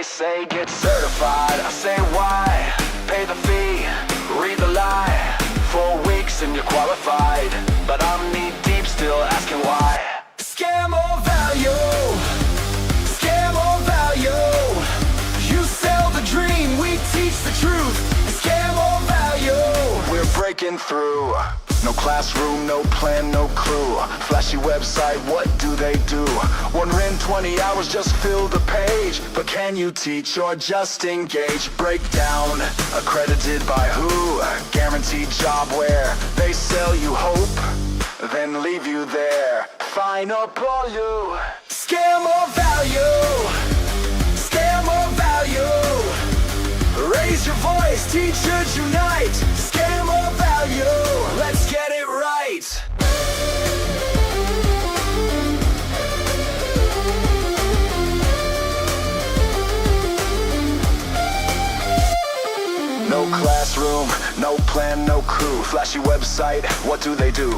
They say get certified, I say why? Pay the fee, read the lie. 4 weeks and you're qualified, but I'm knee deep still asking why. Scam or value, scam or value. You sell the dream, we teach the truth. Scam or value, we're breaking through. No classroom, no plan, no clue. Flashy website, what do they do? 120 hours, just fill the page. But can you teach or just engage? Breakdown, accredited by who? Guaranteed job where they sell you hope, then leave you there. Fine up all you. Scam or value, scam or value. Raise your voice, teachers unite. Scam or value, let's get it right. No classroom, no plan, no crew. Flashy website, what do they do?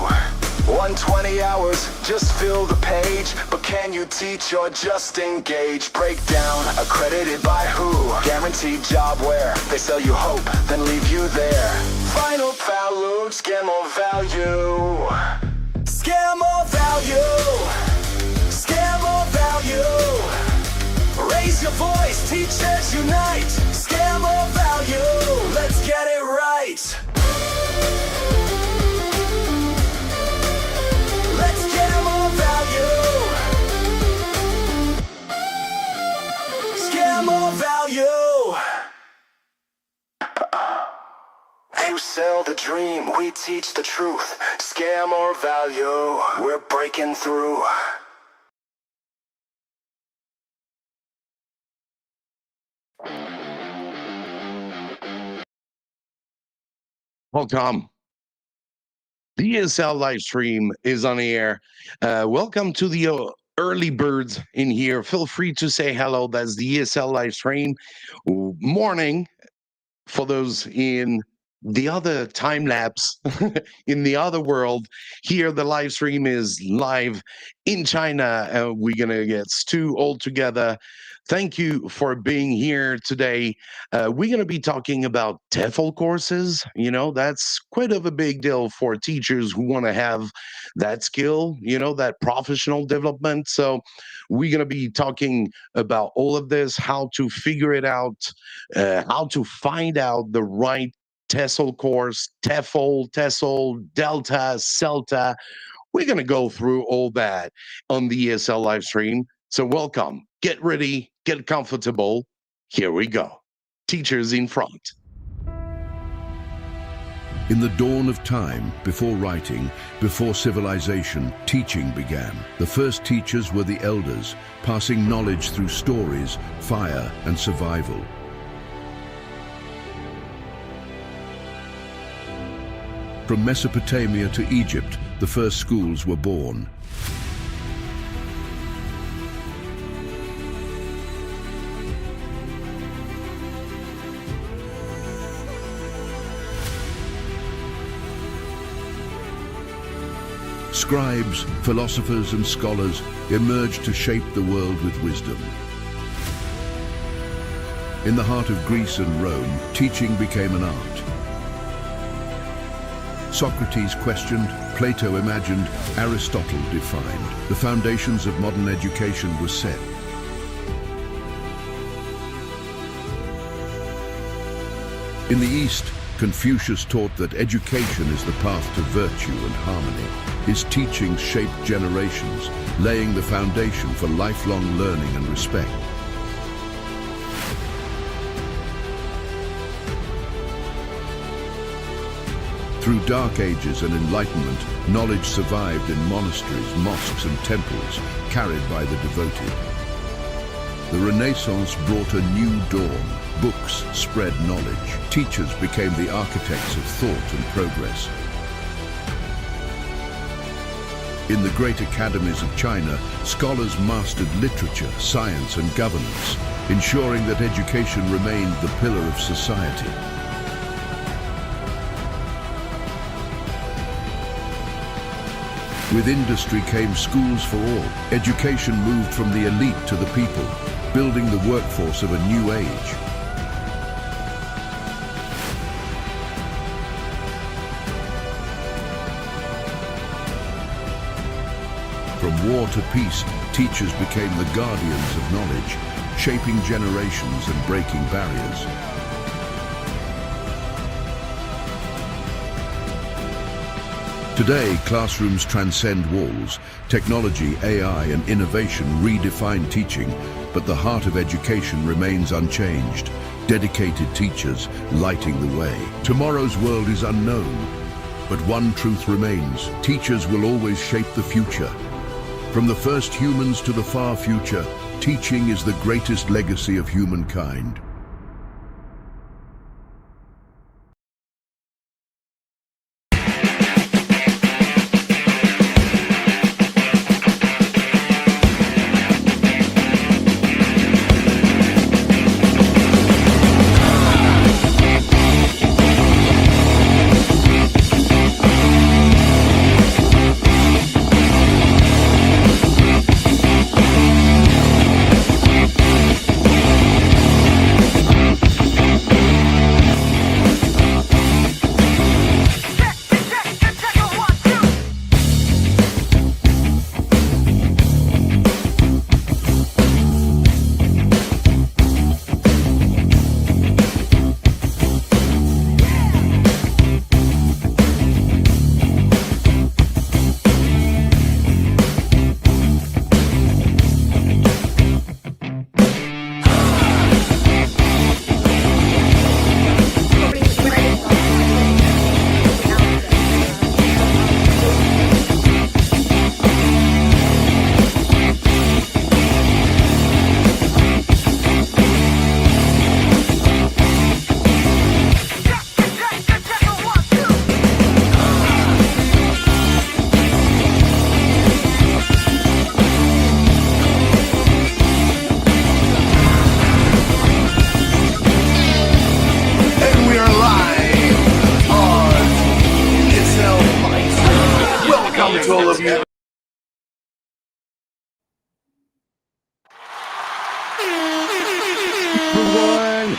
120 hours, just fill the page. But can you teach or just engage? Breakdown, accredited by who? Guaranteed job where they sell you hope, then leave you there. Final value, scam or value. Scam or value. Scam or value. Raise your voice, teachers unite. Scam or value, let's get it right. You sell the dream, we teach the truth. Scam or value, we're breaking through. Welcome. The ESL live stream is on the air. Welcome to the early birds in here. Feel free to say hello. That's the ESL live stream. Morning for those in the other time lapse in the other world. Here the live stream is live in China. We're gonna get Stu all together. Thank you for being here today. We're going to be talking about TEFL courses. You know, that's quite of a big deal for teachers who want to have that skill, you know, that professional development. So we're going to be talking about all of this, how to figure it out, how to find out the right TEFL course, TEFL, Delta, CELTA. We're going to go through all that on the ESL live stream. So welcome, get ready, get comfortable. Here we go. Teachers in front. In the dawn of time, before writing, before civilization, teaching began. The first teachers were the elders, passing knowledge through stories, fire, and survival. From Mesopotamia to Egypt, the first schools were born. Scribes, philosophers, and scholars emerged to shape the world with wisdom. In the heart of Greece and Rome, teaching became an art. Socrates questioned, Plato imagined, Aristotle defined. The foundations of modern education were set. In the East, Confucius taught that education is the path to virtue and harmony. His teachings shaped generations, laying the foundation for lifelong learning and respect. Through dark ages and enlightenment, knowledge survived in monasteries, mosques, and temples, carried by the devoted. The Renaissance brought a new dawn. Books spread knowledge. Teachers became the architects of thought and progress. In the great academies of China, scholars mastered literature, science, and governance, ensuring that education remained the pillar of society. With industry came schools for all. Education moved from the elite to the people. building the workforce of a new age. From war to peace, teachers became the guardians of knowledge, shaping generations and breaking barriers. Today, classrooms transcend walls. Technology, AI, and innovation redefine teaching, but the heart of education remains unchanged. Dedicated teachers lighting the way. Tomorrow's world is unknown, but one truth remains. Teachers will always shape the future. From the first humans to the far future, teaching is the greatest legacy of humankind.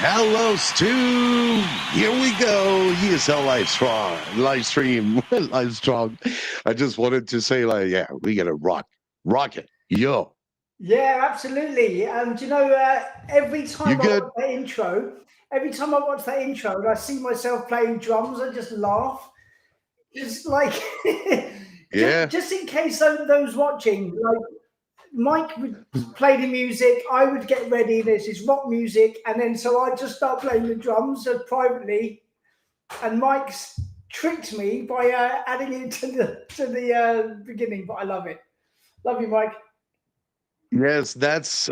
Hello, Stu. Here we go. ESL live stream, live strong. I just wanted to say, like, yeah, we gotta rock it, yo. Yeah, absolutely. And you know, every time I good? watch that intro, and I see myself playing drums, I just laugh. It's like, Yeah. just in case those watching, like, Mike would play the music, I would get ready. This is rock music, and then so I just start playing the drums privately, and Mike's tricked me by adding it to the beginning. But I love it. Love you, Mike. Yes, that's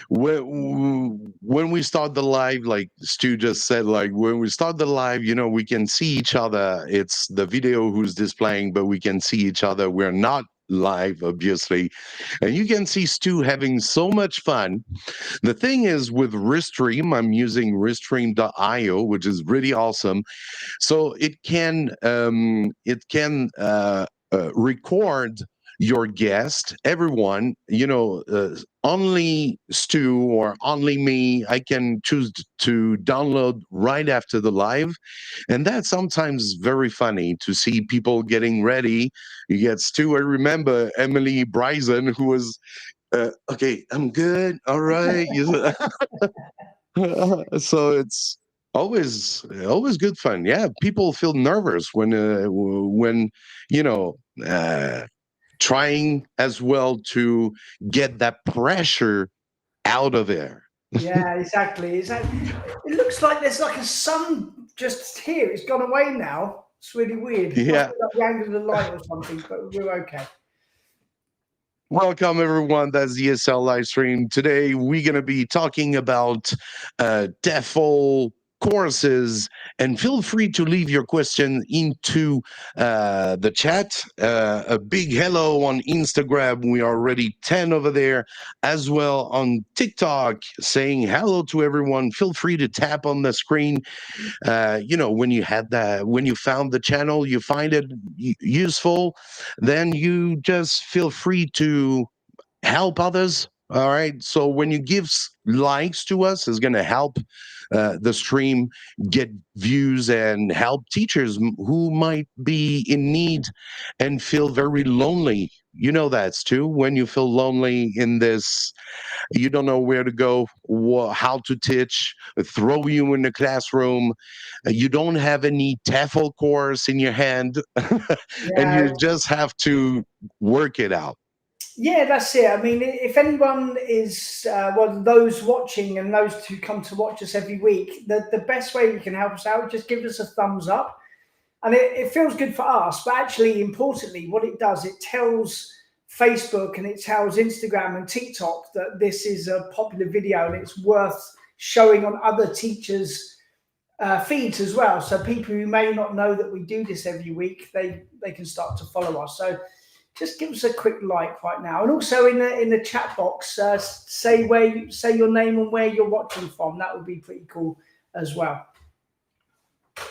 when we start the live, like Stu just said, like when we start the live, we can see each other. It's the video who's displaying, but we can see each other. We're not live, obviously, and you can see Stu having so much fun. The thing is, with Restream, I'm using Restream.io, which is really awesome. So it can record your guest, everyone, only Stu or only me, I can choose to download right after the live. And that's sometimes very funny to see people getting ready. You get Stu. I remember Emily Bryson, who was, okay, I'm good. All right. So it's always good fun. Yeah, people feel nervous when you know uh, trying as well to get that pressure out of there. Yeah, exactly. It looks like there's like a sun just here. It's gone away now. It's really weird. Must Yeah. be like the angle of the light or something, but we're okay. Welcome, everyone. That's the ESL live stream. Today, we're going to be talking about TEFL courses, and feel free to leave your question into the chat. A big hello on Instagram. We are already 10 over there, as well on TikTok, saying hello to everyone. Feel free to tap on the screen. When you found the channel, you find it useful, then you just feel free to help others All right. So when you give likes to us, it's going to help the stream get views and help teachers who might be in need and feel very lonely. You know that's too. When you feel lonely in this, you don't know where to go, how to teach, throw you in the classroom. You don't have any TEFL course in your hand, and Yeah, you just have to work it out. yeah, that's it. I mean, if anyone is, well, those watching and those who come to watch us every week, the best way you can help us out, just give us a thumbs up. And it feels good for us, but actually, importantly, what it does, it tells Facebook and it tells Instagram and TikTok that this is a popular video and it's worth showing on other teachers' feeds as well. So people who may not know that we do this every week, they can start to follow us. So just give us a quick like right now, and also in the chat box, say say your name and where you're watching from. That would be pretty cool as well.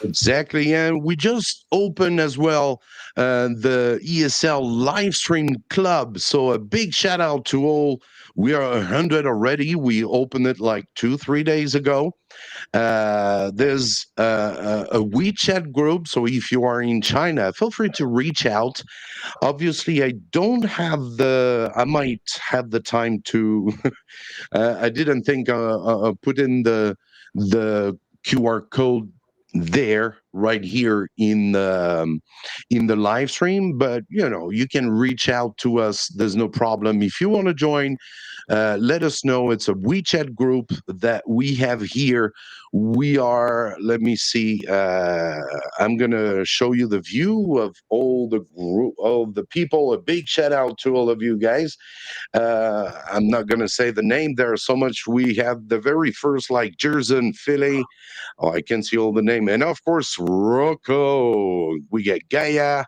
Exactly, and we just opened as well the ESL live stream club. So a big shout out to all. We are 100 already. We opened it like 2-3 days ago. There's a WeChat group. So if you are in China, feel free to reach out. Obviously, I don't have the. I might have the time to. I didn't think put in the QR code there right here in the live stream, but you know you can reach out to us. There's no problem. If you want to join, let us know. It's a WeChat group that we have here. We are, let me see, I'm gonna show you the view of all the group, all the people. A big shout out to all of you guys. I'm not gonna say the name. There are so much. We have the very first, like Jersey and Philly. Oh, I can see all the name. And of course, Rocco. We get Gaia.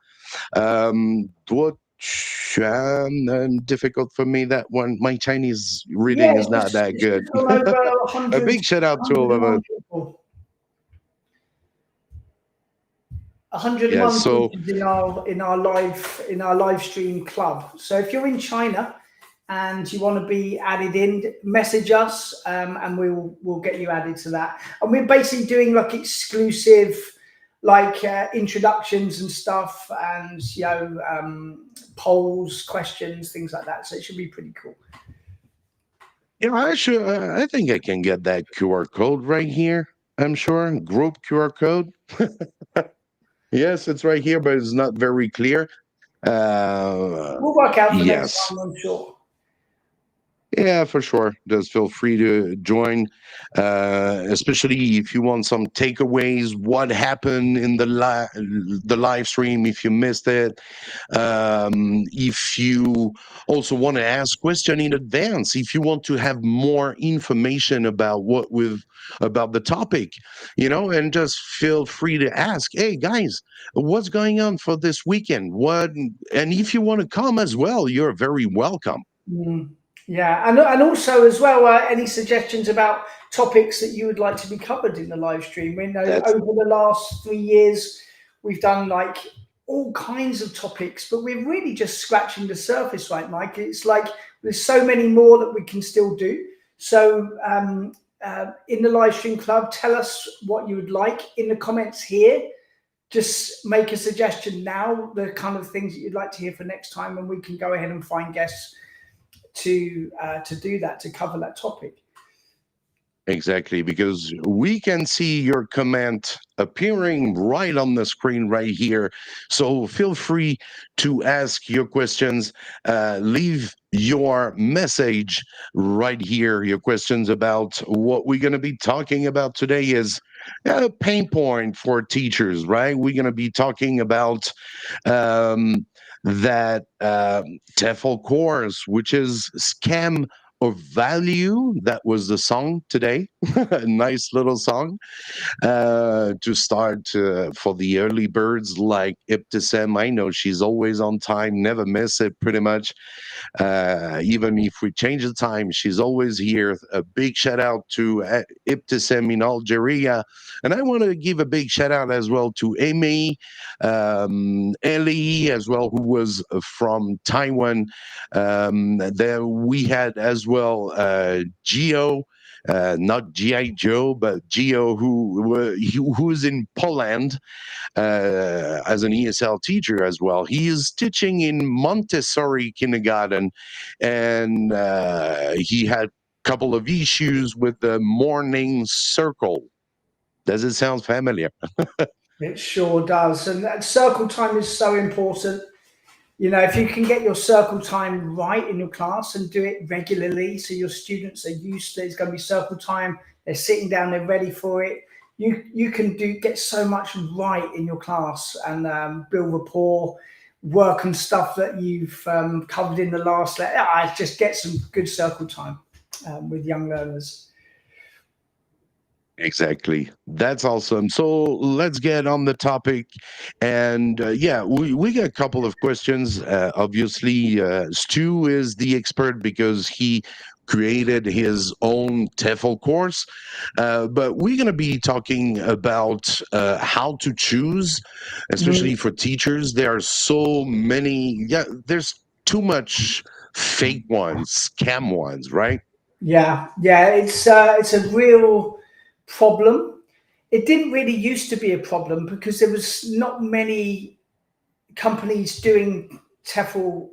Difficult for me, that one. My Chinese Yeah, reading is not that it's good. just gone over A 100, big shout out to all of us. 101 people. Yeah, 101 so teachers in our live stream club. So if you're in China and you want to be added in, message us, and we'll get you added to that. And we're basically doing like exclusive, like introductions and stuff, and polls, questions, things like that. So it should be pretty cool. yeah, I think I can get that QR code right here. I'm sure group QR code. Yes, it's right here, but it's not very clear. We'll work out for next Yes. time, I'm sure. Yeah, for sure. Just feel free to join, especially if you want some takeaways. What happened in the live stream? If you missed it, if you also want to ask question in advance, if you want to have more information about about the topic, and just feel free to ask. Hey guys, what's going on for this weekend? And if you want to come as well, you're very welcome. Mm. Yeah, and also as well, any suggestions about topics that you would like to be covered in the live stream? We know That's over the last 3 years, we've done like all kinds of topics, but we're really just scratching the surface, right, Mike? It's like there's so many more that we can still do. So in the live stream club, tell us what you would like in the comments here. Just make a suggestion now, the kind of things that you'd like to hear for next time, and we can go ahead and find guests to do that, to cover that topic. exactly, because we can see your comment appearing right on the screen right here. So feel free to ask your questions. Leave your message right here. Your questions about what we're going to be talking about today is a pain point for teachers, right? We're going to be talking about that TEFL course, which is Scam of Value. That was the song today. A nice little song to start for the early birds like Ibtisam. I know she's always on time, never miss it pretty much. Even if we change the time, she's always here. A big shout out to Ibtisam in Algeria. And I want to give a big shout out as well to Amy, Ellie as well, who was from Taiwan. There we had as well Gio, not GI Joe, but Gio, who's in Poland as an ESL teacher as well. He is teaching in Montessori kindergarten, and he had a couple of issues with the morning circle. Does it sound familiar? It sure does. And that circle time is so important. You know, if you can get your circle time right in your class and do it regularly, so your students are used to it's going to be circle time, they're sitting down, they're ready for it. You can get so much right in your class and build rapport, work on stuff that you've covered in the last lecture. Just get some good circle time with young learners. Exactly. That's awesome. So let's get on the topic. And yeah, we got a couple of questions. Obviously, Stu is the expert because he created his own TEFL course. But we're going to be talking about how to choose, especially for teachers. There are so many, there's too much fake ones, scam ones, right? Yeah, it's a real problem. It didn't really used to be a problem because there was not many companies doing TEFL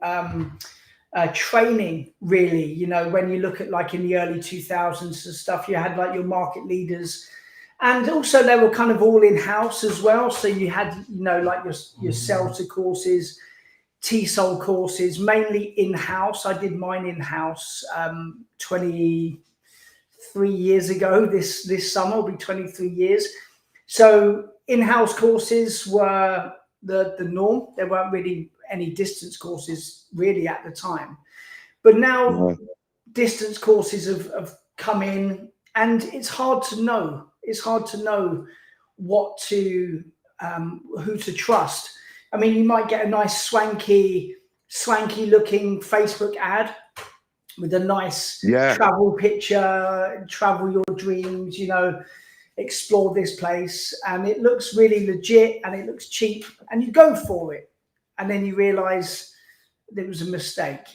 training, really. You know, when you look at like in the early 2000s and stuff, you had like your market leaders, and also they were kind of all in-house as well. So you had, you know, like your CELTA courses, TESOL courses, mainly in-house. I did mine in-house 23 years ago. This summer will be 23 years. So in-house courses were the norm. There weren't really any distance courses really at the time. But now distance courses have come in, and it's hard to know. It's hard to know what to who to trust. I mean, you might get a nice swanky looking Facebook ad with a nice travel picture, travel your dreams, you know, explore this place. And it looks really legit and it looks cheap and you go for it. And then you realize there was a mistake.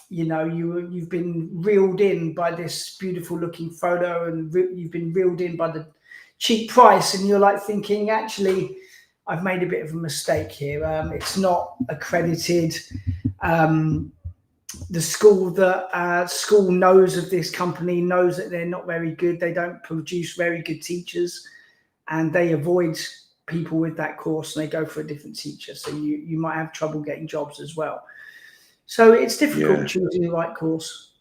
You know, you've been reeled in by this beautiful looking photo and you've been reeled in by the cheap price. And you're like thinking, actually, I've made a bit of a mistake here. It's not accredited. The school knows of this company, knows that they're not very good. They don't produce very good teachers, and they avoid people with that course and they go for a different teacher. So you might have trouble getting jobs as well. So it's difficult choosing the right course.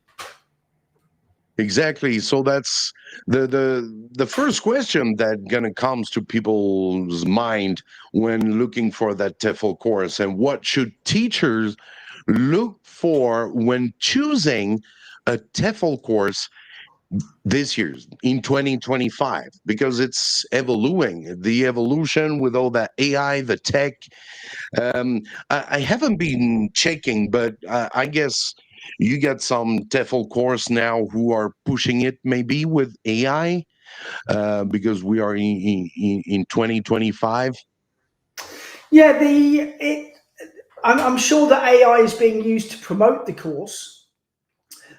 Exactly. So that's the first question that gonna comes to people's mind when looking for that TEFL course, and what should teachers look for when choosing a TEFL course this year in 2025, because it's evolving, the evolution with all that AI, the tech. I haven't been checking, but I guess you got some TEFL course now who are pushing it maybe with AI because we are in 2025. Yeah, I'm sure that AI is being used to promote the course.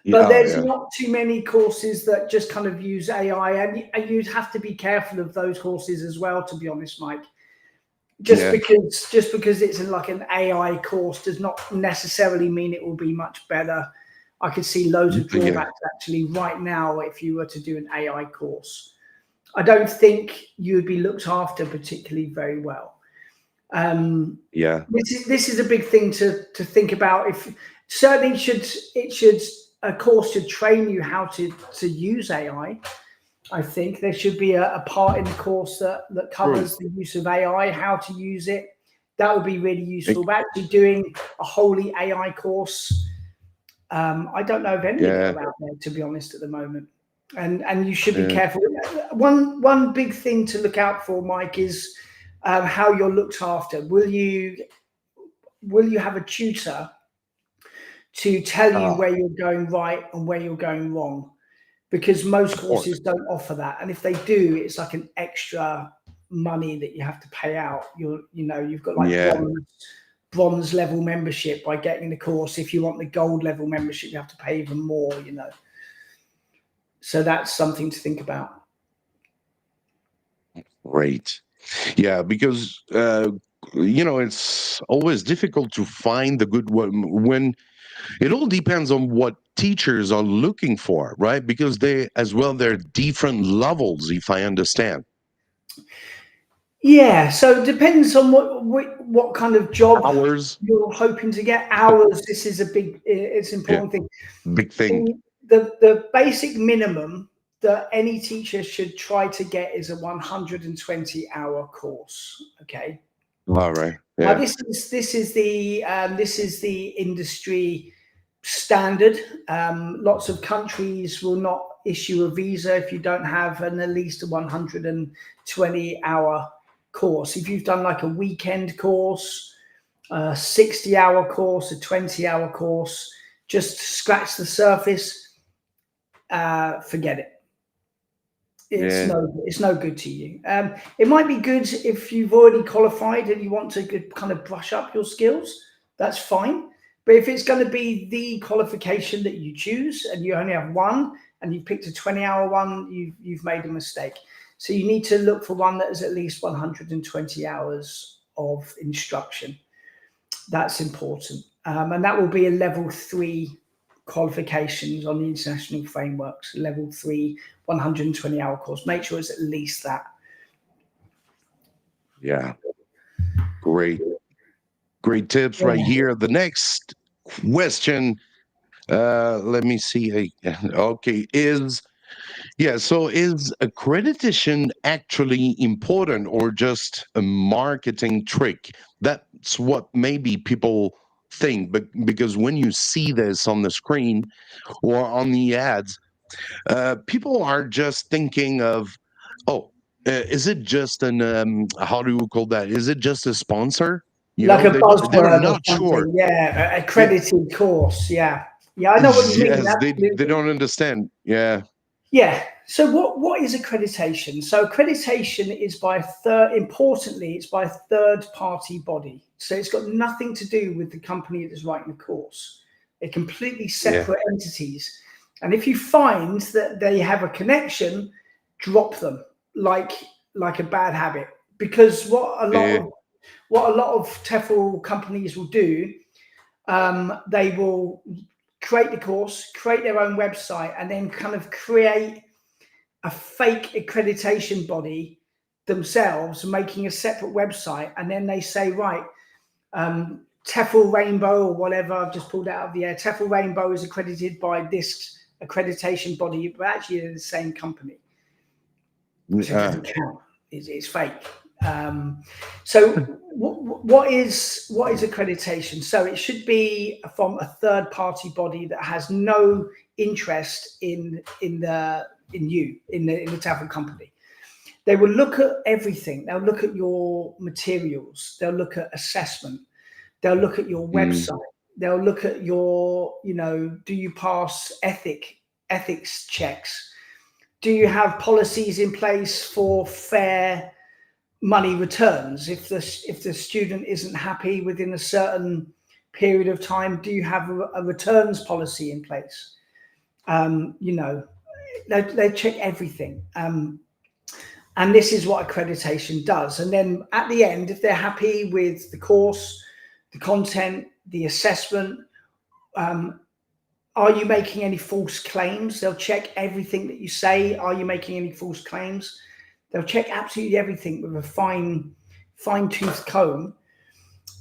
But there's not too many courses that just kind of use AI, and you'd have to be careful of those courses as well, to be honest, Mike. Just because it's like an AI course does not necessarily mean it will be much better. I could see loads of drawbacks actually right now if you were to do an AI course. I don't think you would be looked after particularly very well. This is a big thing to think about. If certainly a course should train you how to use AI. I think there should be a part in the course that covers the use of AI, how to use it. That would be really useful. But actually doing a wholly AI course, I don't know of any out there, to be honest, at the moment. and you should be careful. One big thing to look out for, Mike, is how you're looked after. Will you have a tutor to tell you where you're going right and where you're going wrong? Because most courses don't offer that, and if they do, it's like an extra money that you have to pay out. You've got like bronze level membership by getting the course. If you want the gold level membership, you have to pay even more. So that's something to think about. Great. Yeah, because it's always difficult to find the good one when it all depends on what teachers are looking for, right? Because they're different levels, if I understand. Yeah, so it depends on what kind of job Hours. you're hoping to get. Hours, this is it's an important thing. Big thing. The basic minimum that any teacher should try to get is a 120-hour course. Okay. All right. Now this is the industry standard. Lots of countries will not issue a visa if you don't have at least a 120-hour course. If you've done like a weekend course, a 60-hour course, a 20-hour course, just scratch the surface, forget it. It's no good to you. It might be good if you've already qualified and you want to kind of brush up your skills. That's fine. But if it's going to be the qualification that you choose and you only have one and you've picked a 20-hour one, you've made a mistake. So you need to look for one that is at least 120 hours of instruction. That's important. And that will be a level 3 qualifications on the international frameworks, level 3, 120-hour course. Make sure it's at least that. Yeah. Great tips right here. The next question, let me see. Okay, is accreditation actually important or just a marketing trick? That's what maybe people think, but because when you see this on the screen or on the ads, people are just thinking of, is it just how do you call that? Is it just a sponsor? Like a buzzword they're or not something. sure. Yeah, accredited course. Yeah, I know what you mean. Yes, they don't understand. Yeah. Yeah. So what is accreditation? So accreditation is importantly, it's by a third-party body. So it's got nothing to do with the company that's writing the course. They're completely separate entities. And if you find that they have a connection, drop them like a bad habit. Because what a lot of TEFL companies will do, they will create the course, create their own website, and then kind of create a fake accreditation body themselves, making a separate website. And then they say, right, TEFL Rainbow or whatever, I've just pulled out of the air, TEFL Rainbow is accredited by this accreditation body, but actually they're the same company. So it doesn't count. It's fake. So what is accreditation? So it should be from a third-party body that has no interest in the TEFL company. They will look at everything. They'll look at your materials. They'll look at assessment. They'll look at your website. They'll look at your, do you pass ethics checks? Do you have policies in place for fair money returns? If the student isn't happy within a certain period of time, do you have a returns policy in place? They check everything. And this is what accreditation does. And then at the end, if they're happy with the course, the content, the assessment, are you making any false claims? They'll check everything that you say. Are you making any false claims? They'll check absolutely everything with a fine-tooth comb.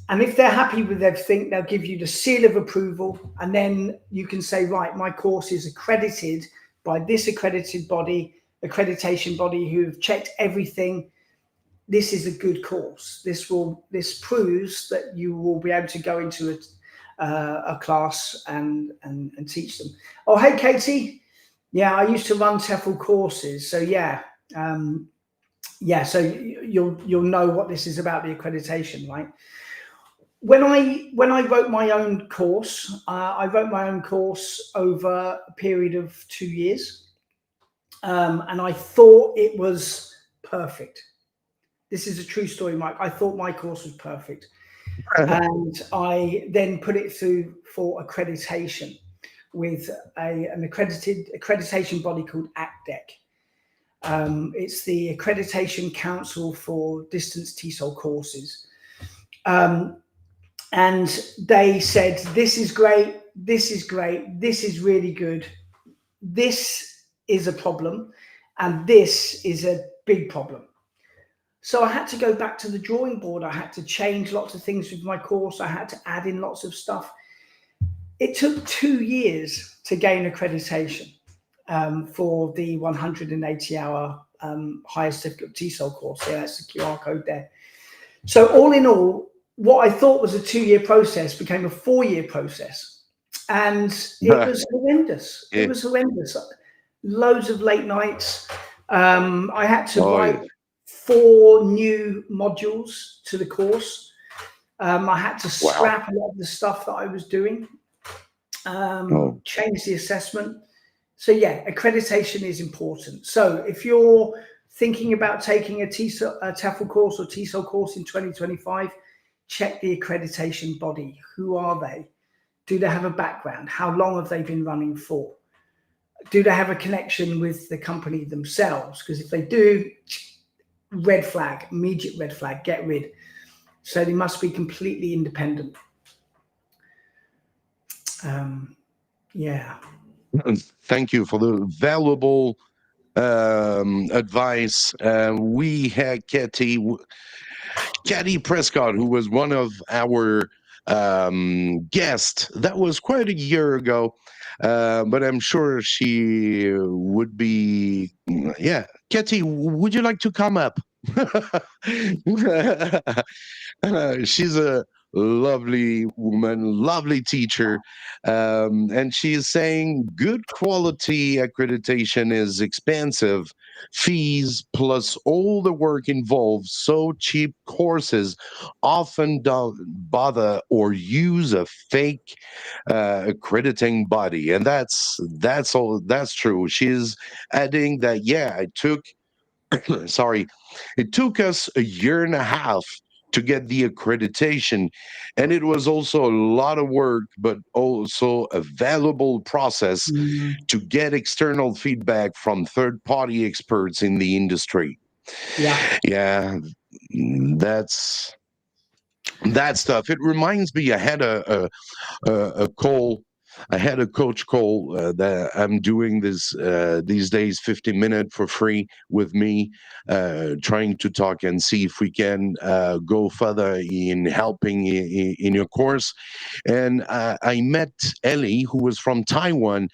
And if they're happy with everything, they'll give you the seal of approval. And then you can say, right, my course is accredited by this accreditation body who've checked everything. This is a good course. This proves that you will be able to go into a class and teach them. Oh, hey, Katie. Yeah, I used to run TEFL courses. So yeah, yeah. So you'll know what this is about, the accreditation, right? When I wrote my own course, I wrote my own course over a period of 2 years, and I thought it was perfect. This is a true story, Mike. I thought my course was perfect, and I then put it through for accreditation with an accreditation body called ACDEC. It's the Accreditation Council for Distance TESOL courses. And they said, this is great, this is great, this is really good, this is a problem, and this is a big problem. So I had to go back to the drawing board. I had to change lots of things with my course. I had to add in lots of stuff. It took 2 years to gain accreditation for the 180-hour higher certificate TESOL course. Yeah, that's the QR code there. So all in all, what I thought was a 2-year process became a 4-year process. And it was horrendous. It was horrendous. Loads of late nights. I had to write 4 new modules to the course. I had to scrap a lot of the stuff that I was doing, change the assessment. So yeah, accreditation is important. So if you're thinking about taking a TEFL course or TESOL course in 2025, check the accreditation body. Who are they? Do they have a background? How long have they been running for? Do they have a connection with the company themselves? Because if they do, red flag, immediate red flag, get rid. So they must be completely independent. Yeah. Thank you for the valuable advice. We had Katie Prescott, who was one of our guests. That was quite a year ago, but I'm sure she would be. Yeah, Katie, would you like to come up? She's a lovely woman, lovely teacher, and she is saying good quality accreditation is expensive. Fees plus all the work involved, so cheap courses often don't bother or use a fake accrediting body, and that's all. That's true. She's adding that I took sorry, it took us a year and a half to get the accreditation. And it was also a lot of work, but also a valuable process to get external feedback from third party experts in the industry. Yeah. Yeah, that's that stuff. It reminds me, I had a call. I had a coach call that I'm doing this these days, 50-minute for free with me, trying to talk and see if we can go further in helping in your course. And I met Ellie, who was from Taiwan,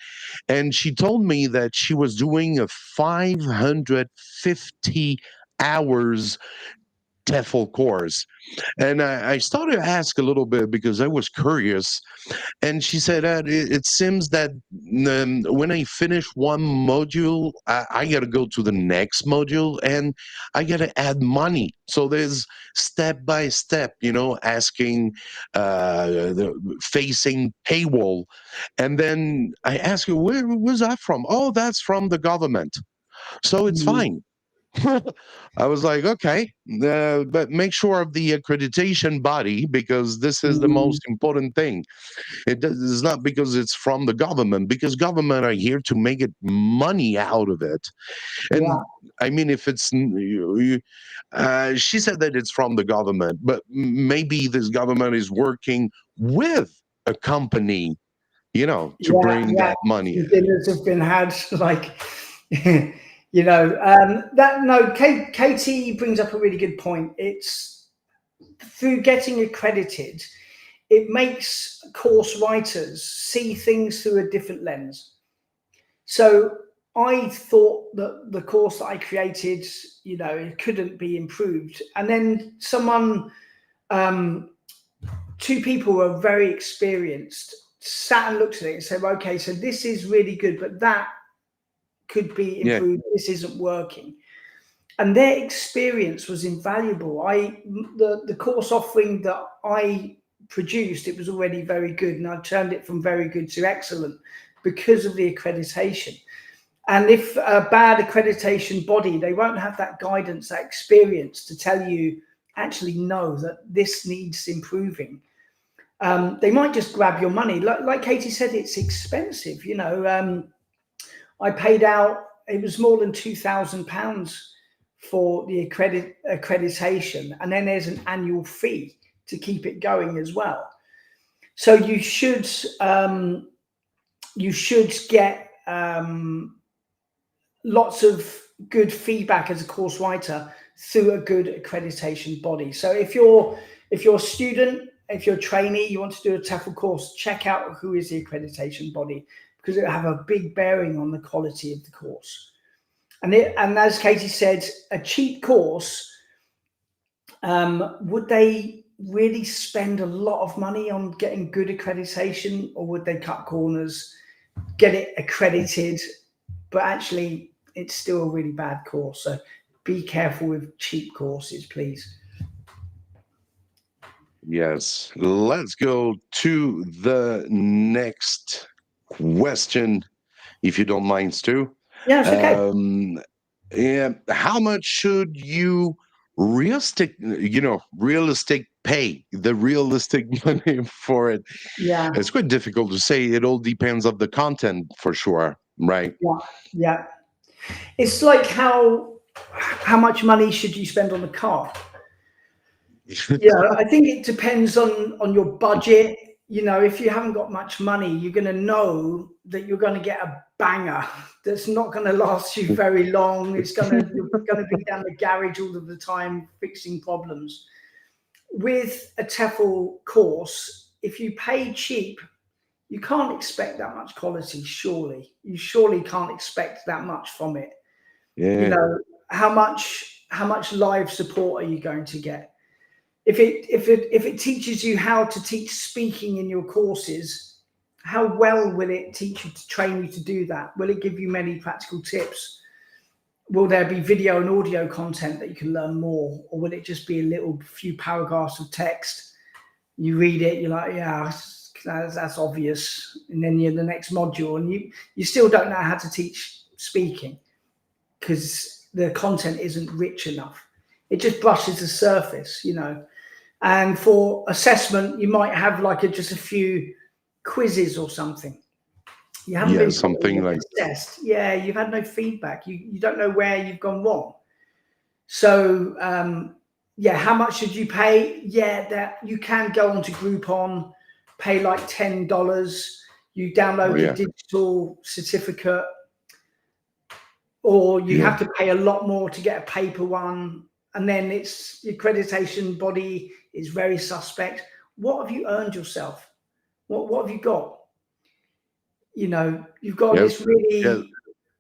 and she told me that she was doing a 550 hours TEFL course. And I started to ask a little bit because I was curious. And she said that it seems that when I finish one module, I got to go to the next module and I got to add money. So there's step by step, asking, facing paywall. And then I asked her, where was that from? Oh, that's from the government. So it's fine. I was like, okay, but make sure of the accreditation body because this is the most important thing. It's not because it's from the government, because government are here to make it money out of it. And I mean, if it's, she said that it's from the government, but maybe this government is working with a company, to bring that money. Dinners have been had, like, Katie brings up a really good point. It's through getting accredited, it makes course writers see things through a different lens. So I thought that the course that I created, it couldn't be improved. And then two people who are very experienced sat and looked at it and said, okay, so this is really good, but that could be Yeah. improved. This isn't working. And their experience was invaluable. The course offering that I produced, it was already very good, and I turned it from very good to excellent because of the accreditation. And if a bad accreditation body, they won't have that guidance, that experience to tell you, actually, no, that this needs improving. They might just grab your money. Like Katie said, it's expensive. You know, I paid out, it was more than £2,000 for the accreditation. And then there's an annual fee to keep it going as well. So you should get lots of good feedback as a course writer through a good accreditation body. So if you're a student, if you're a trainee, you want to do a TEFL course, check out who is the accreditation body, because it will have a big bearing on the quality of the course. And as Katie said, a cheap course, would they really spend a lot of money on getting good accreditation, or would they cut corners, get it accredited, but actually it's still a really bad course? So be careful with cheap courses, please. Yes. Let's go to the next question, if you don't mind, Stu. Yeah, it's okay. Yeah. How much should you realistic pay the realistic money for it? Yeah. It's quite difficult to say. It all depends on the content, for sure, right? Yeah. It's like how much money should you spend on a car? Yeah, I think it depends on your budget. You know, if you haven't got much money, you're going to know that you're going to get a banger that's not going to last you very long. You're going to be down the garage all of the time fixing problems. With a TEFL course, if you pay cheap, you can't expect that much quality. Surely, you surely can't expect that much from it. Yeah. You know, how much live support are you going to get? If it teaches you how to teach speaking in your courses, how well will it teach you to train you to do that? Will it give you many practical tips? Will there be video and audio content that you can learn more, or will it just be a few paragraphs of text? You read it, you're like, yeah, that's obvious, and then you're in the next module, and you still don't know how to teach speaking because the content isn't rich enough. It just brushes the surface, you know. And for assessment, you might have just a few quizzes or something. You haven't been something like assessed. Yeah, you've had no feedback. You don't know where you've gone wrong. So how much should you pay? Yeah, that you can go onto Groupon, pay like $10. You download the digital certificate, or you have to pay a lot more to get a paper one. And then the accreditation body is very suspect. What have you earned yourself? What have you got? You know, you've got this really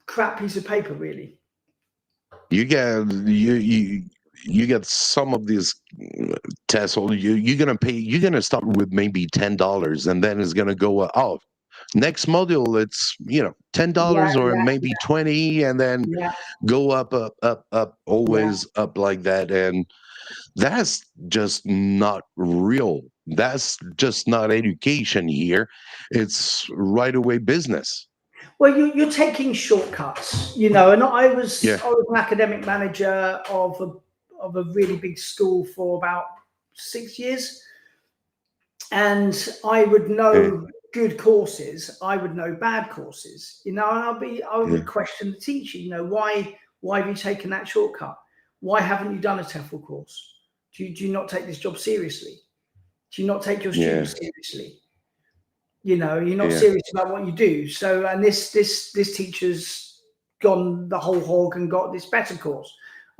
crap piece of paper, really. You get some of these TESL. You're gonna start with maybe $10, and then it's gonna go next module it's $10 or maybe 20, and then go up, always up like that. And that's just not real. That's just not education here. It's right away business. Well, you're taking shortcuts, you know. And I was an academic manager of a really big school for about 6 years, and I would know good courses, I would know bad courses, you know. And I would question the teacher, you know, why have you taken that shortcut? Why haven't you done a TEFL course? Do you not take this job seriously? Do you not take your students seriously? You know, you're not serious about what you do. So, and this teacher's gone the whole hog and got this better course.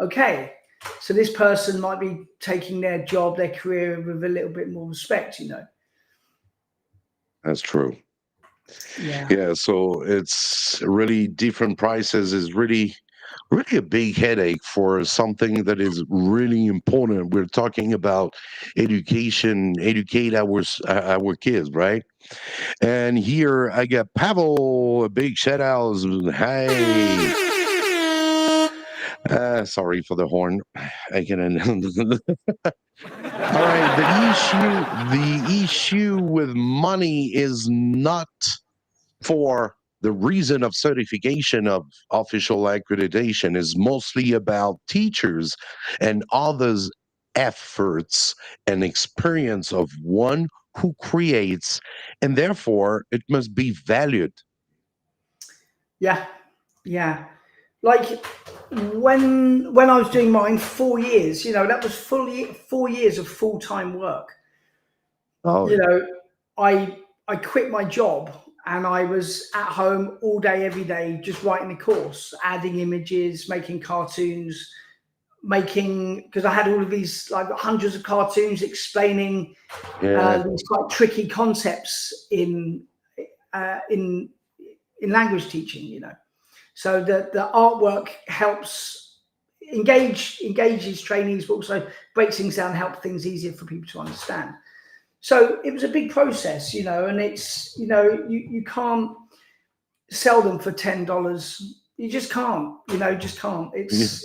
Okay, so this person might be taking their job, their career with a little bit more respect, you know. That's true. Yeah. So it's really different prices is really really a big headache for something that is really important. We're talking about education, educate our kids, right? And here I got Pavel, a big shout out. Hey, sorry for the horn. I can. All right, the issue with money is not for the reason of certification of official accreditation, is mostly about teachers and others' efforts and experience of one who creates, and therefore it must be valued. Yeah, yeah. Like when I was doing mine, 4 years. That was fully 4 years of full time work. Oh, You know, I quit my job and I was at home all day, every day, just writing a course, adding images, making cartoons, making because I had all of these like hundreds of cartoons explaining yeah, these quite tricky concepts in language teaching. So the artwork helps engages trainees, but also breaks things down, help things easier for people to understand. So it was a big process, and it's you can't sell them for $10. You just can't, just can't. yeah, It's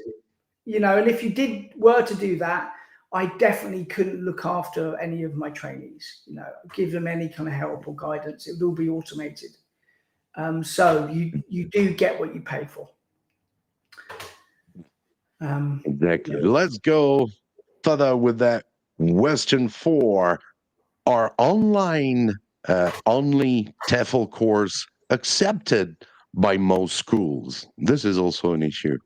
and if you were to do that, I definitely couldn't look after any of my trainees, give them any kind of help or guidance. It would all be automated. So you do get what you pay for. exactly. Let's go further with that. Question 4: are online only TEFL course accepted by most schools? This is also an issue,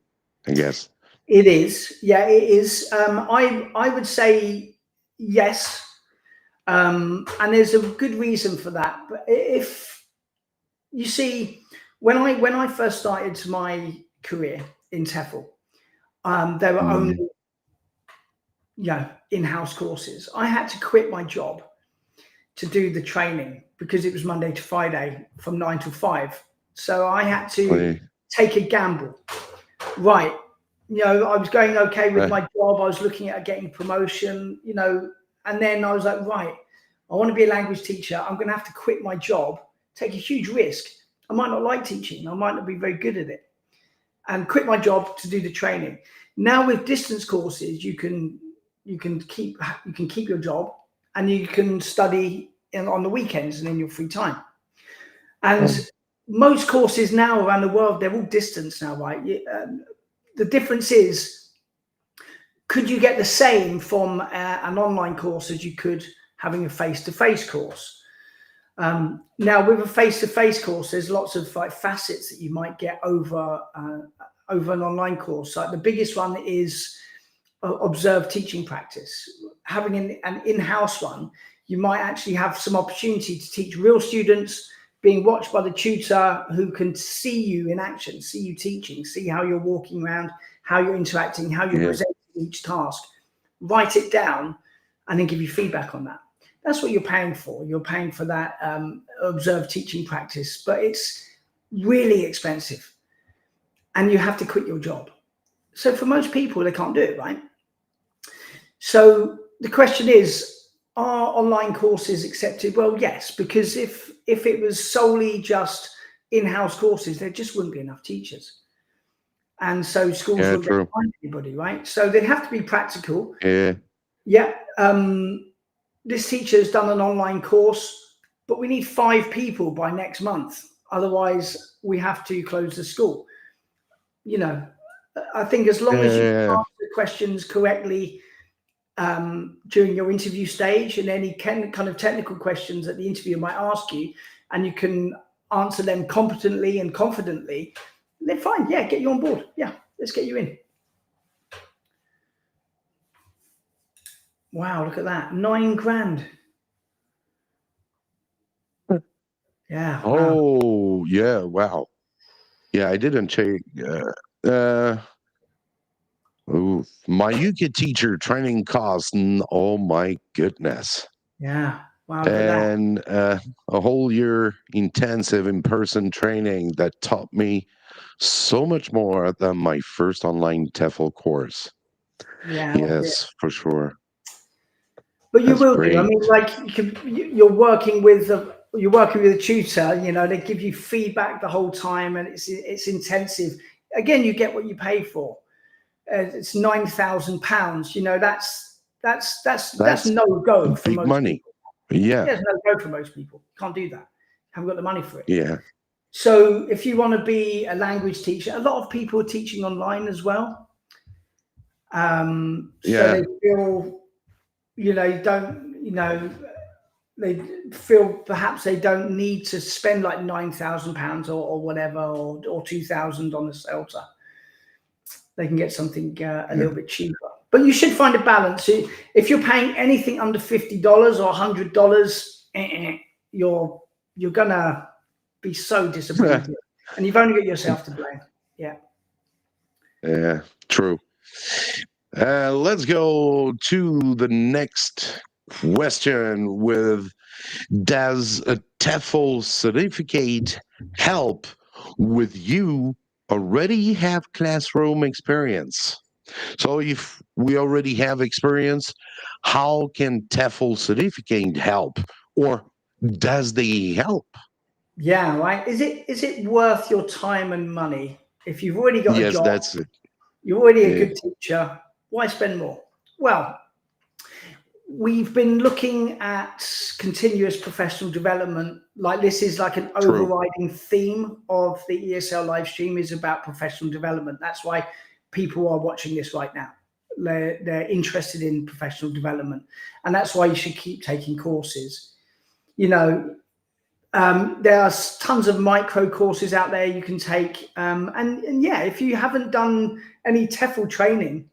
I guess. It is, yeah, it is. I would say yes, and there's a good reason for that. But if you see, when I first started my career in TEFL, there were only Mhm. in-house courses. I had to quit my job to do the training because it was Monday to Friday from 9 to 5. So I had to Right, take a gamble. Right. I was going okay with right. my job. I was looking at getting promotion, and then I was like, right, I want to be a language teacher. I'm going to have to quit my job, take a huge risk. I might not like teaching. I might not be very good at it, and quit my job to do the training. Now with distance courses, you can keep your job and you can study on the weekends and in your free time. And Um, most courses now around the world, they're all distance now, right? The difference is, could you get the same from an online course as you could having a face-to-face course? Now, with a face-to-face course, there's lots of like facets that you might get over an online course. Like the biggest one is observed teaching practice. Having an in-house one, you might actually have some opportunity to teach real students, being watched by the tutor who can see you in action, see you teaching, see how you're walking around, how you're interacting, how you're yeah, presenting each task, write it down, and then give you feedback on that. That's what you're paying for. You're paying for that observed teaching practice, but it's really expensive and you have to quit your job. So for most people, they can't do it, right? So the question is, are online courses accepted? Well, yes, because if it was solely just in-house courses, there just wouldn't be enough teachers. And so schools yeah, wouldn't be able true. to find anybody, right? So they'd have to be practical. Yeah, Yeah, this teacher has done an online course, but we need 5 people by next month. Otherwise, we have to close the school. I think as long as you yeah, answer questions correctly during your interview stage and any kind of technical questions that the interviewer might ask you, and you can answer them competently and confidently, then fine. Yeah, get you on board. Yeah, let's get you in. Wow, look at that. 9 grand. Yeah, wow. oh, yeah, wow. Yeah, I didn't check. Ooh, my UK teacher training costs, oh my goodness. Yeah, wow, look at that. And a whole year intensive in person training that taught me so much more than my first online TEFL course. Yeah. Yes, for sure. But you That's will do. I great. mean, like you're working with a tutor. You know, they give you feedback the whole time, and it's intensive. Again, you get what you pay for. It's £9,000. You know, that's That's no go for big most money. people. Yeah, Yeah, it's no go for most people. Can't do that. Haven't got the money for it. yeah, So if you want to be a language teacher, a lot of people are teaching online as well. So yeah. they feel, they feel perhaps they don't need to spend like £9,000 or whatever, or 2,000 on a shelter. They can get something a little bit cheaper. But you should find a balance. If you're paying anything under $50 or $100, you're gonna be so disappointed, and you've only got yourself to blame. Yeah. Yeah, true. Let's go to the next question with, does a TEFL certificate help with you already have classroom experience? So if we already have experience, how can TEFL certificate help? Or does they help? Yeah, right. Is it worth your time and money? If you've already got a Yes, job, that's it. you're already a Yeah, good teacher, why spend more? Well, we've been looking at continuous professional development. Like, this is like an true. overriding theme of the ESL live stream, is about professional development. That's why people are watching this right now. They're interested in professional development, and that's why you should keep taking courses. You know, there are tons of micro courses out there you can take. And yeah, if you haven't done any TEFL training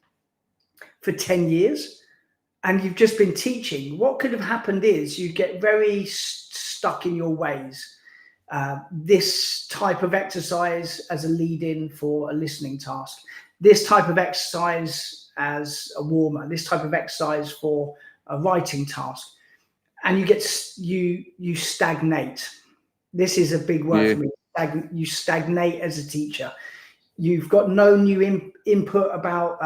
for 10 years and you've just been teaching, what could have happened is you'd get very stuck in your ways. This type of exercise as a lead-in for a listening task, this type of exercise as a warmer, this type of exercise for a writing task, and you stagnate. This is a big word Yeah, for me. You stagnate as a teacher. You've got no new input about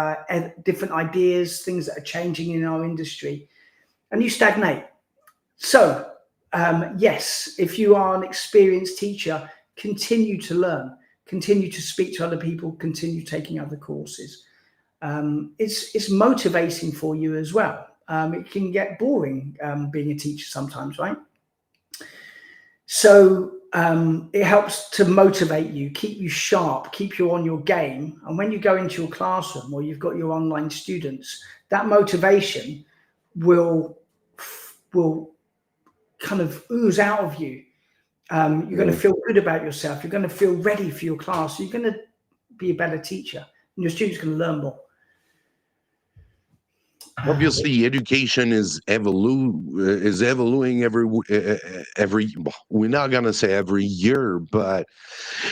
different ideas, things that are changing in our industry, and you stagnate. So, yes, if you are an experienced teacher, continue to learn, continue to speak to other people, continue taking other courses. It's motivating for you as well. It can get boring being a teacher sometimes, right? So it helps to motivate you, keep you sharp, keep you on your game. And when you go into your classroom or you've got your online students, that motivation will kind of ooze out of you. You're going to feel good about yourself. You're going to feel ready for your class. You're going to be a better teacher, and your students can learn more. obviously education is evolving every, well, we're not gonna say every year, but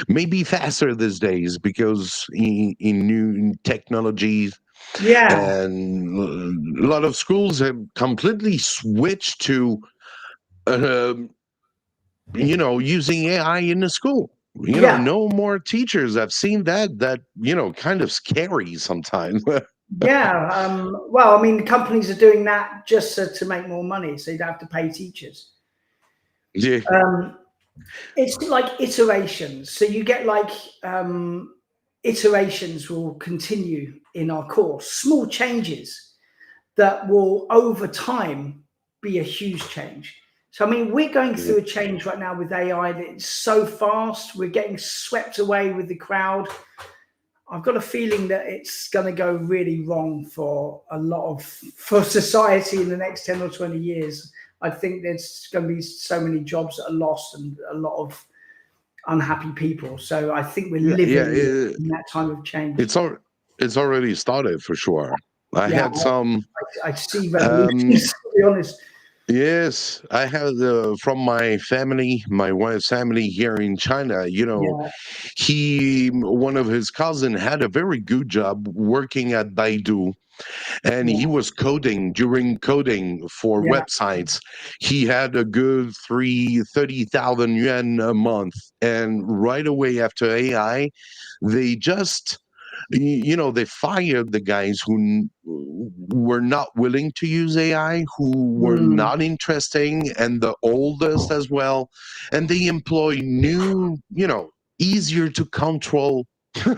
maybe faster these days, because in new technologies, Yeah, and a lot of schools have completely switched to using AI in the school. yeah. No more teachers. I've seen that kind of scary sometimes. Yeah, well, I mean, companies are doing that just to make more money, so you don't have to pay teachers. Yeah, It's like iterations. So you get like iterations will continue in our course, small changes that will over time be a huge change. So, I mean, we're going through a change right now with AI that's so fast. We're getting swept away with the crowd. I've got a feeling that it's going to go really wrong for society in the next 10 or 20 years. I think there's going to be so many jobs that are lost and a lot of unhappy people. So I think we're living in that time of change. it's already started for sure. I Yeah, had some I see revolutions, to be honest. Yes, I have from my family, my wife's family here in China. You know, Yeah, one of his cousin had a very good job working at Baidu, and he yeah, was during coding for yeah, websites. He had a good 30,000 yuan a month, and right away after AI, they just they fired the guys were not willing to use AI, who were mm, not interesting, and the oldest as well. And they employ new, easier to control.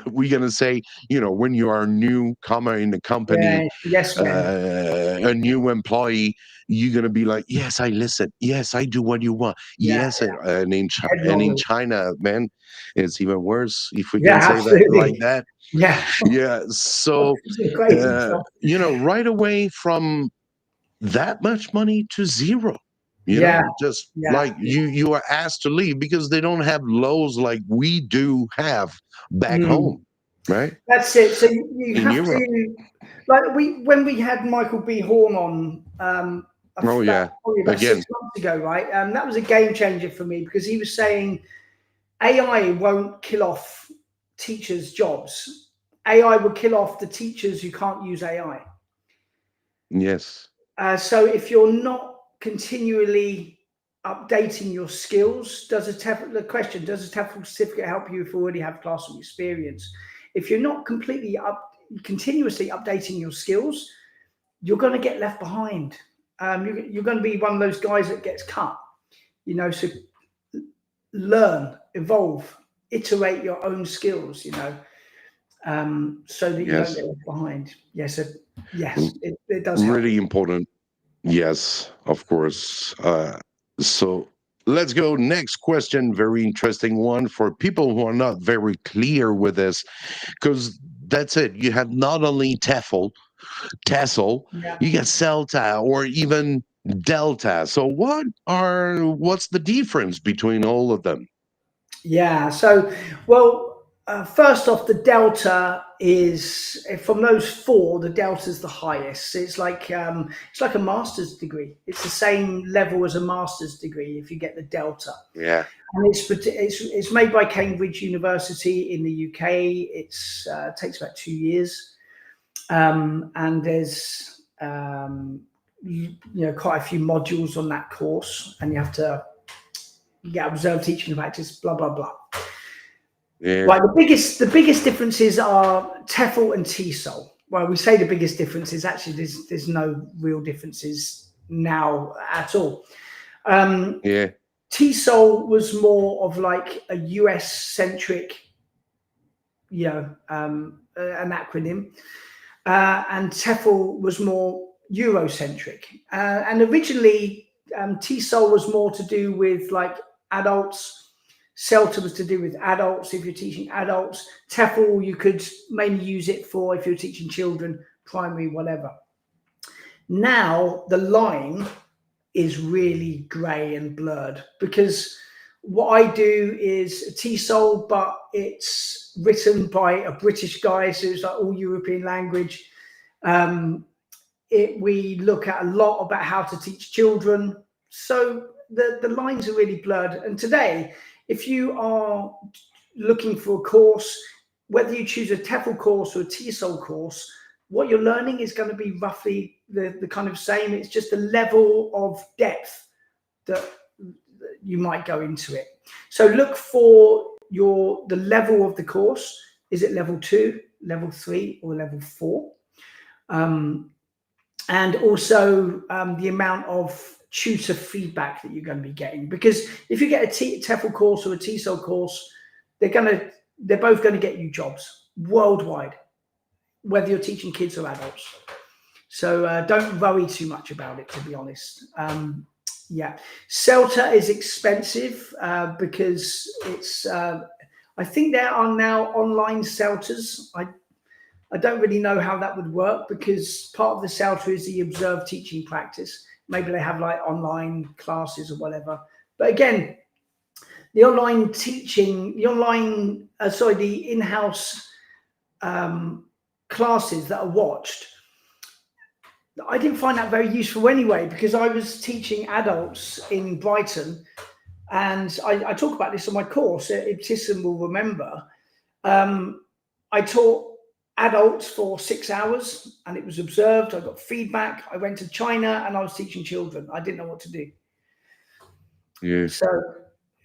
We're going to say, when you are a newcomer in the company, yeah. Yes, men. a new employee, you're going to be like, yes, I listen. Yes, I do what you want. Yeah, Yes. And in headlong. China, man, it's even worse, if we Yeah, can say that like absolutely. that. Yeah, Yeah. So, some crazy stuff. right away from that much money to zero, Yeah, just yeah, like you are asked to leave because they don't have laws like we do have back mm. home, right? That's it. So you In have Europe. to, like when we had Michael B. Horn on, Oh, yeah. probably about Again, 6 months ago, right? That was a game changer for me because he was saying AI won't kill off teachers' jobs. AI will kill off the teachers who can't use AI. yes. So if you're not continually updating your skills, the question, does a TEFL certificate help you if you already have classroom experience? If you're not continuously updating your skills, you're going to get left behind. You're going to be one of those guys that gets cut. So learn, evolve, iterate your own skills. So that you don't Yes. get left behind. Yes, R- yes, it does help. Really important. Yes, of course. So let's go. Next question. Very interesting one for people who are not very clear with this, because that's it. You have not only TESL, Yeah. you got CELTA or even Delta. So what's the difference between all of them? Yeah. So, well, first off, the delta is from those four. The delta is the highest. It's like a master's degree. It's the same level as a master's degree if you get the delta. Yeah. And it's made by Cambridge University in the UK. It's takes about 2 years, and there's quite a few modules on that course, and you have to get observed teaching and practice. Blah blah blah. Yeah. Right, the biggest differences are TEFL and TESOL. Well, we say the biggest differences. Actually, there's no real differences now at all. Yeah. TESOL was more of like a US centric, an acronym, and TEFL was more Eurocentric. And originally, TESOL was more to do with like adults. CELTA was to do with adults if you're teaching adults. TEFL, you could mainly use it for if you're teaching children, primary, whatever. Now the line is really grey and blurred because what I do is TESOL, but it's written by a British guy, so it's like all European language. We look at a lot about how to teach children. So the lines are really blurred. And today, if you are looking for a course, whether you choose a TEFL course or a TESOL course, what you're learning is going to be roughly the kind of same. It's just the level of depth that you might go into it. So look for the level of the course. Is it level 2, level 3, or level 4? And also the amount of tutor feedback that you're going to be getting. Because if you get a TEFL course or a TESOL course, they're both going to get you jobs worldwide, whether you're teaching kids or adults. So don't worry too much about it, to be honest. Yeah, CELTA is expensive because it's. I think there are now online CELTAs. I don't really know how that would work because part of the CELTA is the observed teaching practice. Maybe they have like online classes or whatever. But again, the online teaching, the in-house classes that are watched, I didn't find that very useful anyway, because I was teaching adults in Brighton, and I talk about this on my course. Ibtisam will remember. I taught adults for 6 hours, and it was observed. I got feedback. I went to China, and I was teaching children. I didn't know what to do. Yeah. So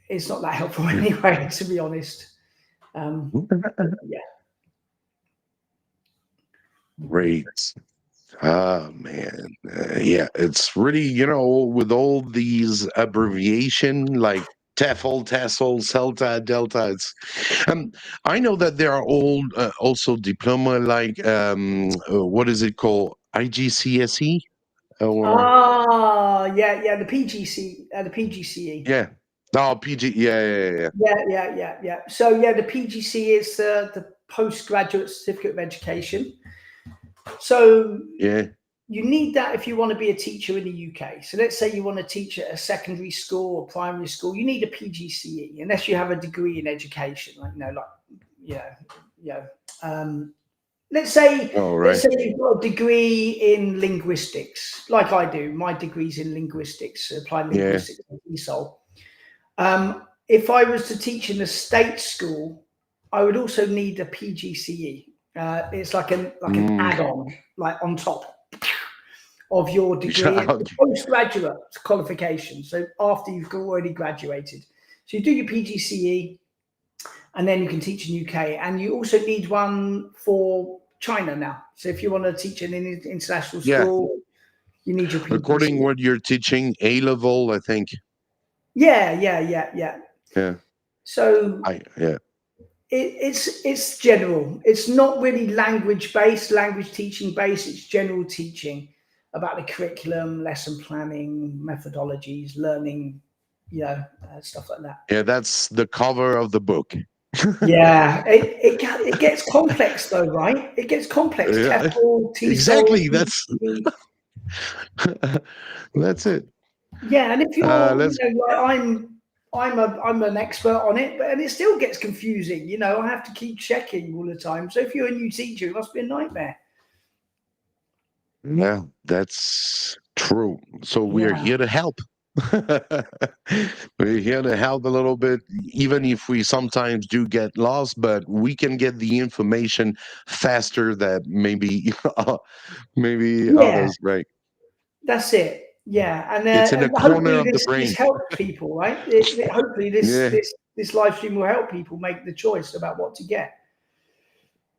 it's not that helpful anyway, to be honest. Yeah. Great. Ah, man. Yeah, it's really, you know, with all these abbreviation like TEFL, TESOL, CELTA, Delta. It's I know that there are all also diploma like what is it called? IGCSE or Yeah, the PGC, the PGCE. yeah. No, PG. Yeah. Yeah. So yeah, the PGC is the postgraduate certificate of education. So Yeah. you need that if you want to be a teacher in the UK. So let's say you want to teach at a secondary school or primary school, you need a PGCE, unless you have a degree in education, let's say All right. you've got a degree in linguistics, like I do. My degree's in linguistics, applied linguistics at ESL. If I was to teach in a state school, I would also need a PGCE. It's like an add-on, like on top of your degree, postgraduate qualification. So after you've already graduated, so you do your PGCE, and then you can teach in UK. And you also need one for China now. So if you want to teach in an international school, you need your PGCE. According what you're teaching, A level, I think. Yeah. So it's general. It's not really language teaching based. It's general teaching about the curriculum, lesson planning, methodologies, learning, stuff like that. Yeah, that's the cover of the book. Yeah, it gets complex though, right? It gets complex. Yeah. TEFL, TESOL, Exactly. That's it. Yeah, and if you're, I'm an expert on it, and it still gets confusing. I have to keep checking all the time. So if you're a new teacher, it must be a nightmare. Yeah, that's true. So we are here to help. We're here to help a little bit, even if we sometimes do get lost, but we can get the information faster that maybe others, right? That's it. Yeah, and it's in the corner of the brain. This helps people, right? Hopefully, this live stream will help people make the choice about what to get.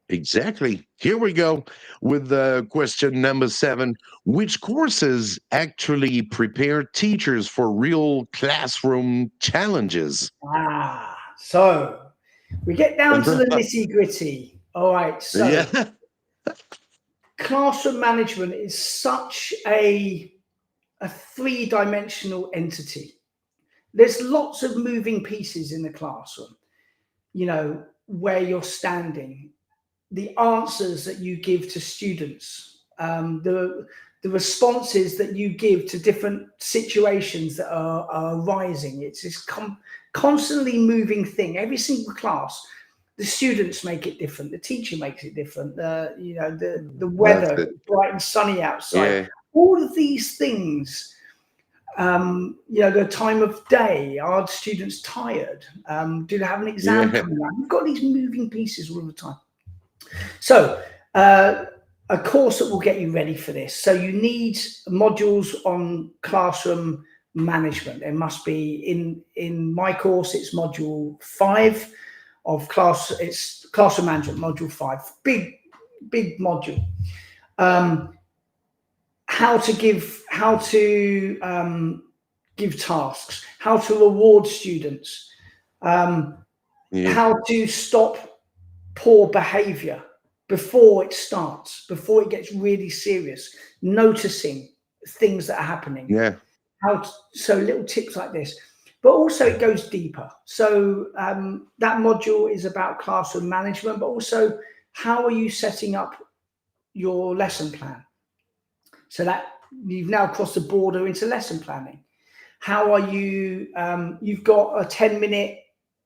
Exactly. Here we go with question number 7. Which courses actually prepare teachers for real classroom challenges? So we get down to the nitty-gritty. All right. So classroom management is such a three-dimensional entity. There's lots of moving pieces in the classroom, where you're standing, the answers that you give to students, the responses that you give to different situations that are arising. It's this constantly moving thing. Every single class, the students make it different. The teacher makes it different. The weather, bright and sunny outside. Yeah. All of these things. The time of day. Are students tired? Do they have an exam coming up? You've got these moving pieces all the time. So a course that will get you ready for this. So you need modules on classroom management. There must be in my course, it's module 5 of class. It's classroom management, module 5. Big module. How to give tasks, how to reward students, how to stop poor behavior before it starts, before it gets really serious, noticing things that are happening. So little tips like this, but also it goes deeper. So that module is about classroom management, but also how are you setting up your lesson plan? So that you've now crossed the border into lesson planning. How are you, you've got a 10-minute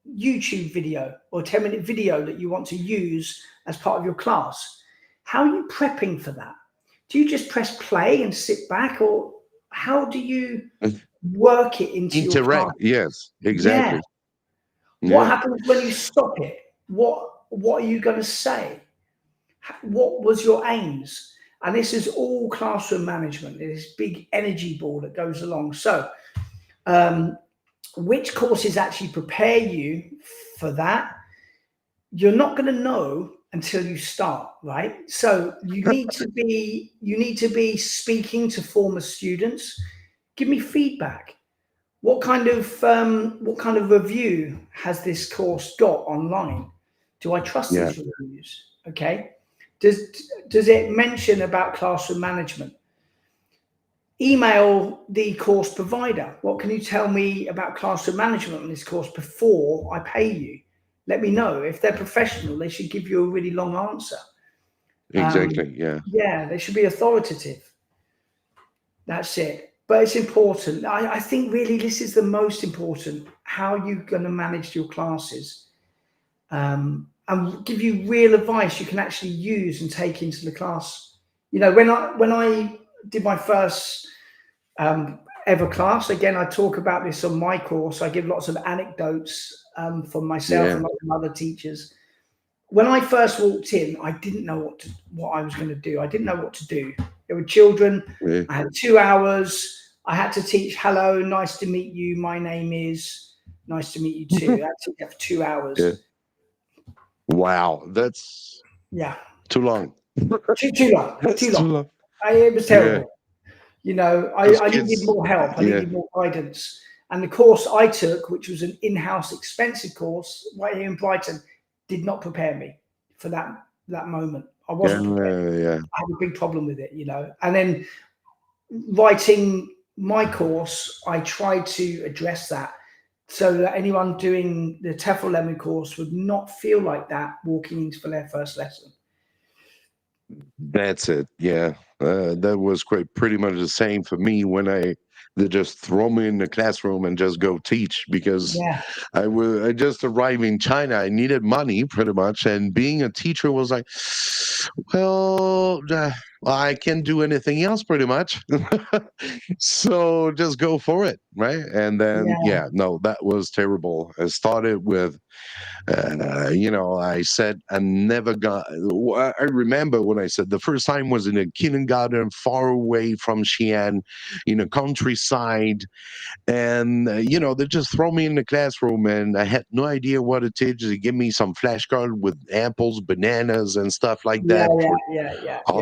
YouTube video or 10-minute video that you want to use as part of your class. How are you prepping for that? do you just press play and sit back, or how do you work it into your class? Interact. Yes, Yeah. exactly. What Yeah. happens when you stop it? What are you going to say? What was your aims? And this is all classroom management. This big energy ball that goes along. So, which courses actually prepare you for that? You're not going to know until you start, right? So you need to be speaking to former students. Give me feedback. What kind of review has this course got online? Do I trust Yeah. these reviews? Okay. Does it mention about classroom management? Email the course provider. What can you tell me about classroom management on this course before I pay you? Let me know. If they're professional, they should give you a really long answer. Exactly. Yeah. Yeah, they should be authoritative. That's it. But it's important. I think really this is the most important. How you're going to manage your classes, and give you real advice you can actually use and take into the class. You know, when I did my first ever class, again, I talk about this on my course. I give lots of anecdotes from myself and lots of other teachers. When I first walked in, I didn't know what I was going to do. I didn't know what to do. There were children. Yeah. I had 2 hours. I had to teach, hello, nice to meet you. My name is, nice to meet you too. I had to teach for 2 hours. Yeah. Wow, that's too long. Too long. That's Too too long. long. It was terrible. You know, I needed kids- more help. I needed more guidance. And the course I took, which was an in-house expensive course right here in Brighton, did not prepare me for that moment. I wasn't prepared. Yeah. I had a big problem with it, you know. And then writing my course, I tried to address that so that anyone doing the TEFL Lemon course would not feel like that walking into their first lesson. That's it. Yeah. That was pretty much the same for me when they just throw me in the classroom and just go teach, because I just arrived in China. I needed money pretty much. And being a teacher was like, well, I can't do anything else pretty much. So just go for it. Right. And then, no, that was terrible. I started with, I said I never got. I remember when I said the first time was in a kindergarten far away from Xi'an, in a countryside, and they just throw me in the classroom, and I had no idea what to teach. They give me some flashcard with apples, bananas, and stuff like that.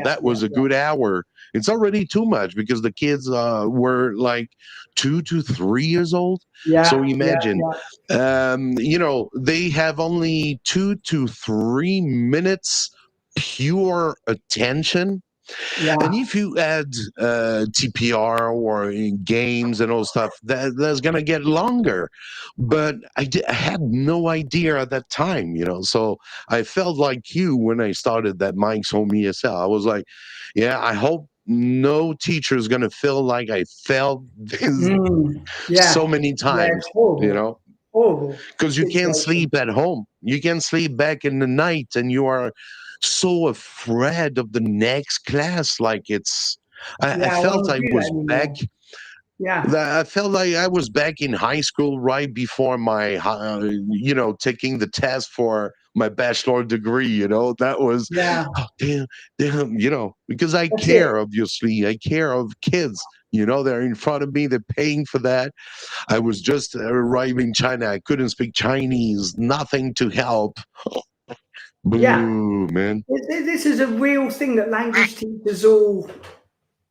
That was a good hour. It's already too much because the kids were like 2 to 3 years old. So imagine, they have only 2 to 3 minutes pure attention. And if you add TPR or games and all stuff, that's going to get longer. But I had no idea at that time, So I felt like you when I started that Mike's Home ESL. I was like, I hope no teacher is going to feel like I felt this so many times, horrible. Horrible. Because you can't sleep at home. You can sleep back in the night, and you are so afraid of the next class. Like I felt I was back. I felt like I was back in high school right before my, taking the test for my bachelor degree. That was, damn, because I care, obviously. I care of kids. They're in front of me. They're paying for that. I was just arriving in China. I couldn't speak Chinese. Nothing to help. Boo, man. This is a real thing that language teachers all.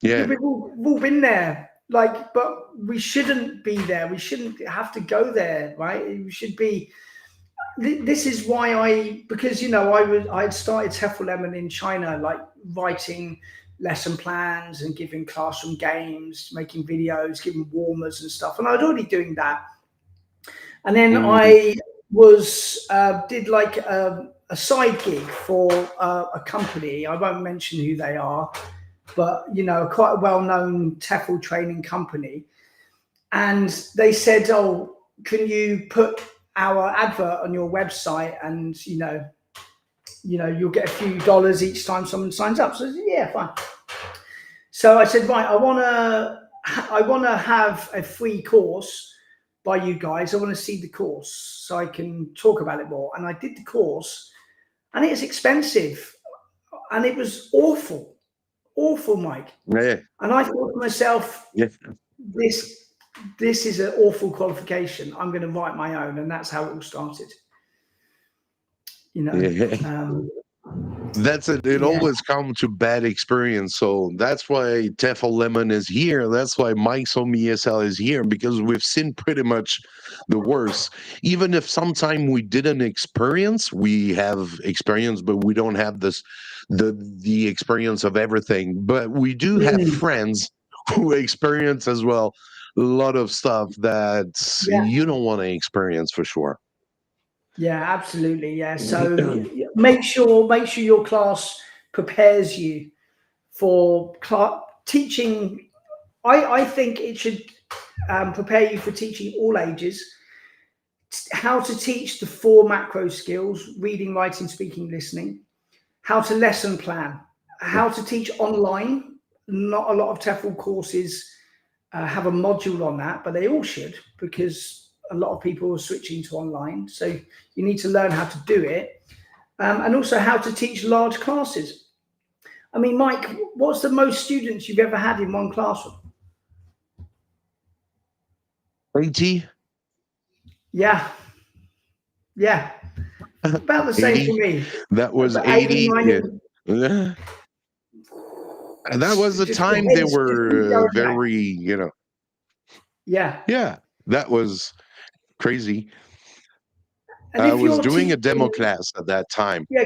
We've all been there. But we shouldn't be there. We shouldn't have to go there, right? We should be. This is why because I had started TEFL Lemon in China, like writing lesson plans and giving classroom games, making videos, giving warmers and stuff, and I was already doing that. And then I was did like a side gig for a company. I won't mention who they are, but quite a well-known TEFL training company. And they said, "Oh, can you put our advert on your website, and you'll get a few dollars each time someone signs up." So I said, "Yeah, fine." So I said, right, I want to have a free course by you guys. I want to see the course so I can talk about it more. And I did the course, and it's expensive, and it was awful, Mike. Yeah. And I thought to myself, Yeah. this is an awful qualification. I'm going to write my own, and that's how it all started. You know, Yeah. That's it. It always comes to bad experience. So that's why TEFL Lemon is here. That's why Mike's Home ESL is here, because we've seen pretty much the worst. Even if sometime we didn't experience, we have experience, but we don't have the experience of everything. But we do have friends who experience as well a lot of stuff that you don't want to experience for sure. Yeah, absolutely. Yeah. So make sure your class prepares you for teaching. I think it should prepare you for teaching all ages, how to teach the 4 macro skills: reading, writing, speaking, listening, how to lesson plan, how to teach online. Not a lot of TEFL courses have a module on that, but they all should, because a lot of people are switching to online. So you need to learn how to do it, and also how to teach large classes. I mean, Mike, what's the most students you've ever had in one classroom? 80? Yeah. About the same 80? for me. That was About 80. 90. Yeah. And that was the time they were very, Yeah. That was crazy. And I if was you're doing a teaching, demo class at that time. yeah,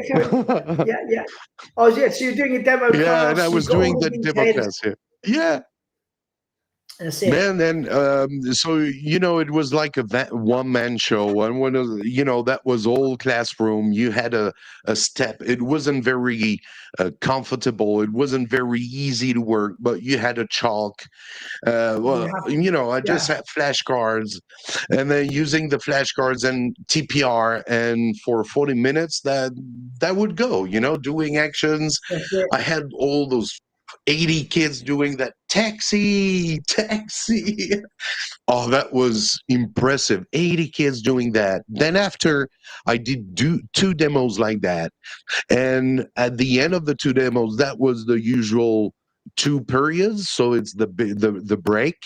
yeah. Oh, yeah. So you're doing a demo class. Yeah, and I was you've got all doing the these demo heads. class here. Yeah. That's it. Man, and so it was like a one-man show, and that was all classroom. You had a step. It wasn't very comfortable. It wasn't very easy to work, but you had a chalk. I just had flashcards, and then using the flashcards and TPR, and for 40 minutes that would go. Doing actions. I had all those 80 kids doing that taxi. Oh, that was impressive. 80 kids doing that. Then after I did 2 demos like that, and at the end of the 2 demos, that was the usual 2 periods, so it's the break.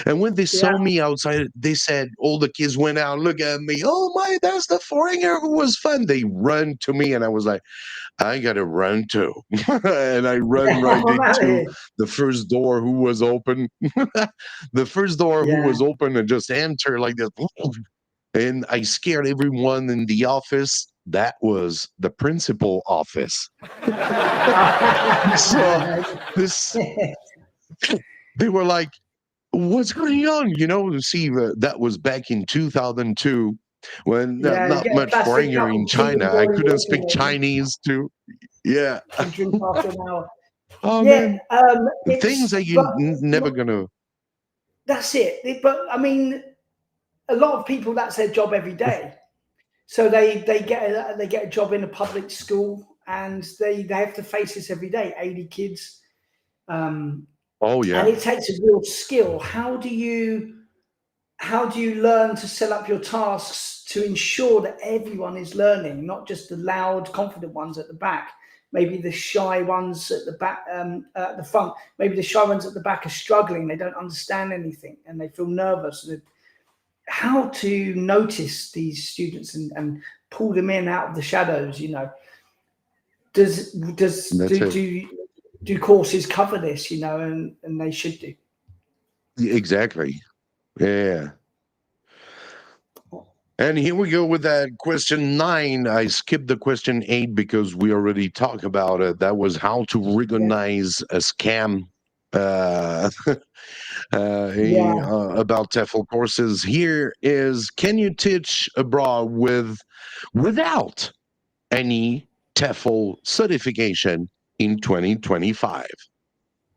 And when they saw me outside, they said, all the kids went out, look at me, oh my, that's the foreigner who was fun. They run to me, and I was like, I gotta run too. And I run right into the first door who was open. The first door who was open, and just enter like this. And I scared everyone in the office. That was the principal office. So they were like, what's going on? See, that was back in 2002. When not much foreigner in China. I couldn't speak Chinese too. Yeah. Oh man, things that you never gonna. That's it. But I mean, a lot of people, that's their job every day. So they get a job in a public school, and they have to face this every day. 80 kids. Oh yeah. And it takes a real skill. How do you learn to set up your tasks to ensure that everyone is learning, not just the loud, confident ones at the back? Maybe the shy ones at the back, at the front. Maybe the shy ones at the back are struggling. They don't understand anything, and they feel nervous. How to notice these students and pull them in out of the shadows? Do courses cover this? And they should do. Exactly. Yeah. And here we go with that question 9. I skipped the question 8 because we already talked about it. That was how to recognize a scam about TEFL courses. Here is, can you teach abroad without any TEFL certification in 2025?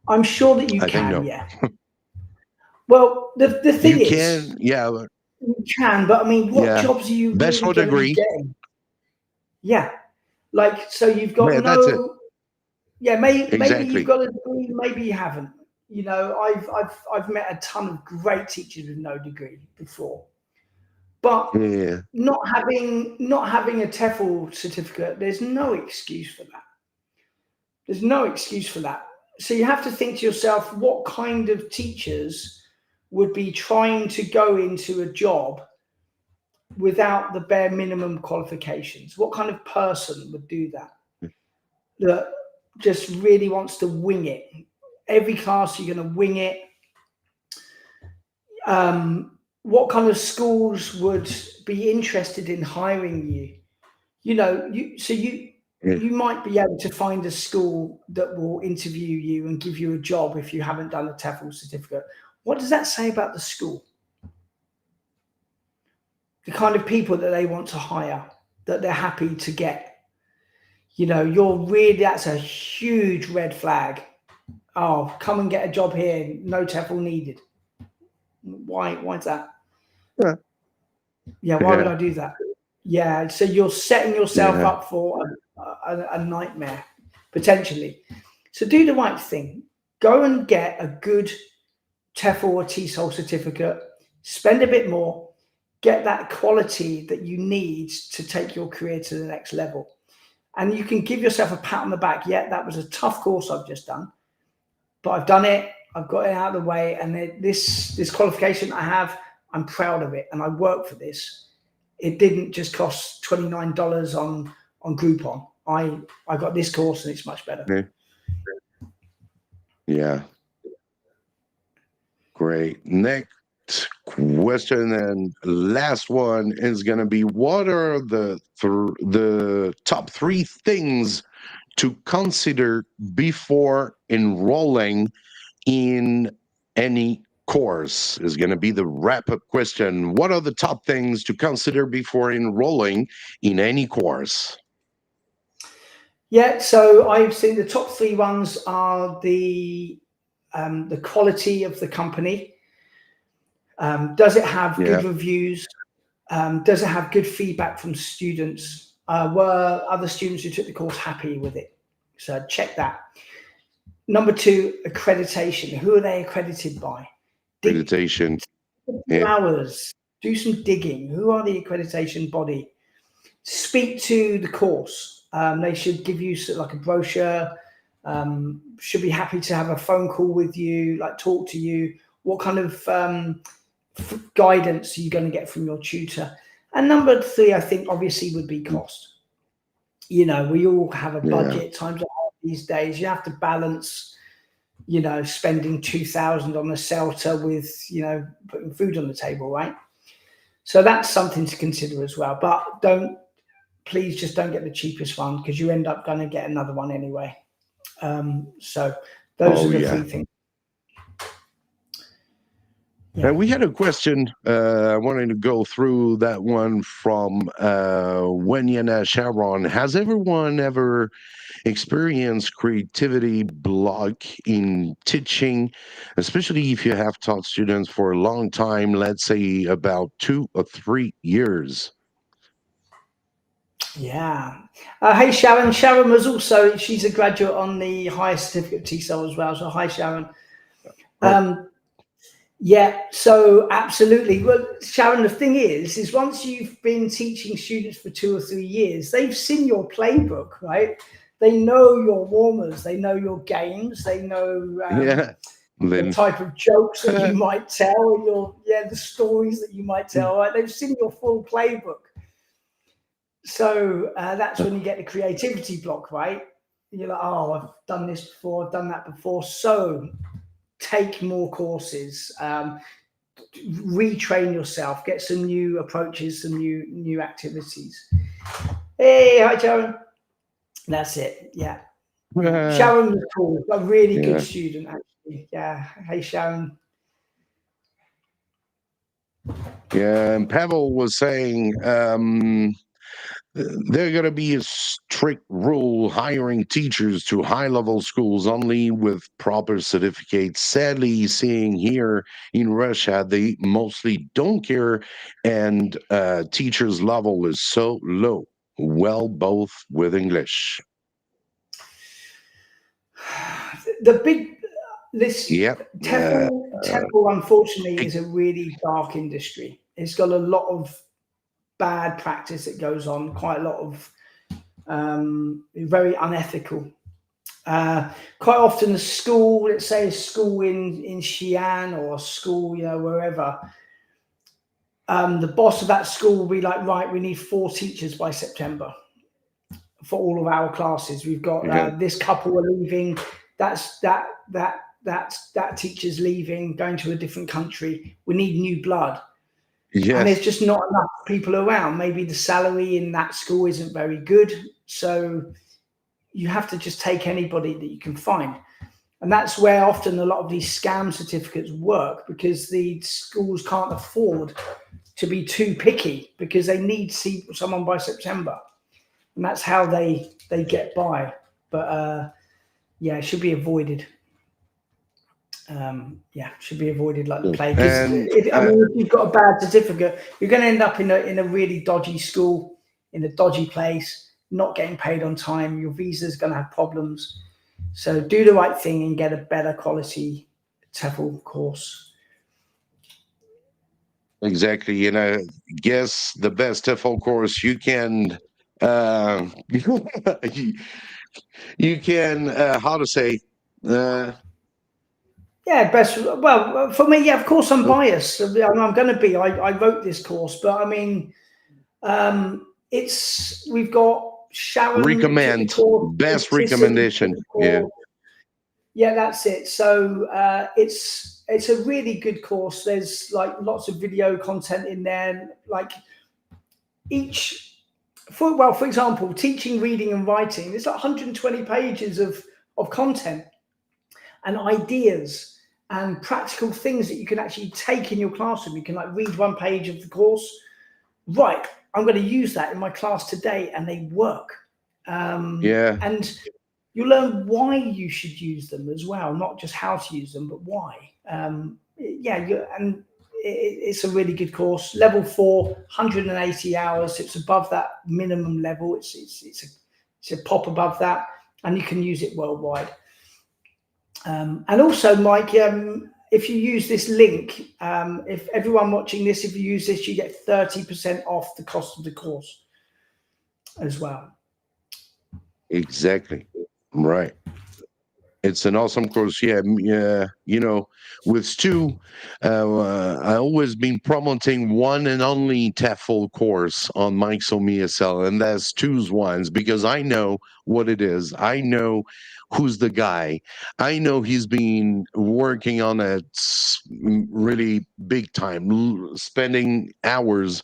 I'm sure that you can, no. yeah. Well, the thing you is, can, yeah. You can, but I mean, what jobs are you really going to be getting? Yeah, like, so you've got Yeah, maybe Exactly. you've got a degree, maybe you haven't. You know, I've met a ton of great teachers with no degree before, but Yeah. not having a TEFL certificate, there's no excuse for that. There's no excuse for that. So you have to think to yourself, what kind of teachers would be trying to go into a job without the bare minimum qualifications? What kind of person would do that? That just really wants to wing it. Every class you're going to wing it. What kind of schools would be interested in hiring you? You know, you might be able to find a school that will interview you and give you a job if you haven't done a TEFL certificate. What does that say about the school? The kind of people that they want to hire, that they're happy to get. You know, that's a huge red flag. Oh, come and get a job here, no TEFL needed. Why's that? Yeah. Yeah, why would Yeah. I do that? Yeah, so you're setting yourself Yeah. up for a nightmare, potentially. So do the right thing. Go and get a good TEFL or TESOL certificate. Spend a bit more. Get that quality that you need to take your career to the next level. And you can give yourself a pat on the back. Yeah, that was a tough course I've just done, but I've done it. I've got it out of the way. And this qualification I have, I'm proud of it. And I work for this. It didn't just cost $29 on Groupon. I got this course and it's much better. Yeah. Yeah. Great. Next question and last one is going to be: what are the top 3 things to consider before enrolling in any course? Is going to be the wrap-up question. What are the top things to consider before enrolling in any course? Yeah, so I've seen the top 3 ones are the quality of the company. Does it have good reviews? Does it have good feedback from students? Were other students who took the course happy with it? So check that. Number 2, accreditation. Who are they accredited by? Accreditation. Hours. Do some digging. Who are the accreditation body? Speak to the course. They should give you like a brochure. Should be happy to have a phone call with you, like talk to you. What kind of guidance are you going to get from your tutor? And number 3, I think, obviously, would be cost. You know, we all have a budget. Times are hard these days. You have to balance, you know, spending $2,000 on a CELTA with, you know, putting food on the table, right? So that's something to consider as well. But please just don't get the cheapest one, because you end up going to get another one anyway. So those are the 3 things. Yeah. We had a question. I wanted to go through that one from Wenyana Sharon. Has everyone ever experienced creativity block in teaching, especially if you have taught students for a long time, let's say about 2 or 3 years? Yeah. Hey, Sharon. Sharon was also, she's a graduate on the higher certificate TESOL as well. So hi, Sharon. Yeah, so absolutely. Well, Sharon, the thing is once you've been teaching students for 2 or 3 years, they've seen your playbook, right? They know your warmers, they know your games, they know the type of jokes that you might tell, the stories that you might tell, right? They've seen your full playbook. So that's when you get the creativity block, right? You're like, oh, I've done this before, I've done that before. So take more courses, retrain yourself, get some new approaches, some new activities. Hey, hi, Sharon. That's it. Yeah. Sharon was cool. A really good student, actually. Yeah. Hey, Sharon. Yeah, and Pavel was saying there's going to be a strict rule hiring teachers to high-level schools only with proper certificates. Sadly, seeing here in Russia, they mostly don't care, and teachers' level is so low. Well, both with English. The big this Yep. TEFL unfortunately is a really dark industry. It's got a lot of bad practice that goes on, quite a lot of very unethical. Quite often, the school, let's say a school in Xi'an or a school, wherever, the boss of that school will be like, right, we need 4 teachers by September for all of our classes. We've got this couple are leaving. That teacher's leaving, going to a different country. We need new blood. And there's just not enough people around. Maybe the salary in that school isn't very good. So you have to just take anybody that you can find. And that's where often a lot of these scam certificates work, because the schools can't afford to be too picky, because they need to see someone by September. And that's how they get by. But yeah, it should be avoided. Should be avoided like the plague. If you've got a bad certificate, you're going to end up in a really dodgy school, in a dodgy place, not getting paid on time. Your visa's going to have problems. So do the right thing and get a better quality TEFL course. Exactly. Guess the best TEFL course you can. You can. How to say? Yeah, best. Well, for me, yeah, of course, I'm biased. I'm going to be. I wrote this course, but I mean, we've got Sharon. Recommend best recommendation. Yeah, that's it. So it's a really good course. There's like lots of video content in there. Like for example, teaching reading and writing. There's like 120 pages of content and ideas and practical things that you can actually take in your classroom. You can like read one page of the course. Right, I'm going to use that in my class today, and they work. And you learn why you should use them as well, not just how to use them, but why. It's a really good course. Level 4, 180 hours. It's above that minimum level. It's a pop above that, and you can use it worldwide. And also, Mike, if you use this link, if everyone watching this, if you use this, you get 30% off the cost of the course as well. Exactly. Right. It's an awesome course. With Stu, I always been promoting one and only TEFL course on Mike's Home ESL, and that's Stu's ones, because I know what it is. I know who's the guy. I know he's been working on it really big time, spending hours,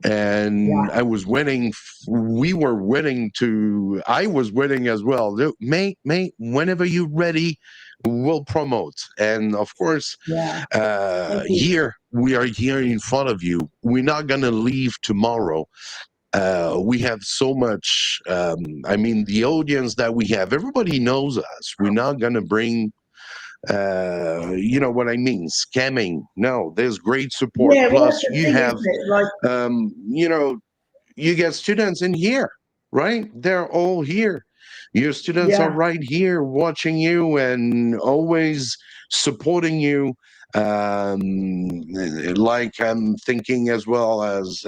and I was winning. We were winning I was winning as well. Mate, whenever you're ready, we'll promote. And of course, here we are here in front of you. We're not going to leave tomorrow. We have so much, the audience that we have, everybody knows us. We're not going to bring, you know what I mean, scamming. No, there's great support. Plus, you have, you get students in here, right? They're all here. Your students are right here watching you and always supporting you. Like I'm thinking as well as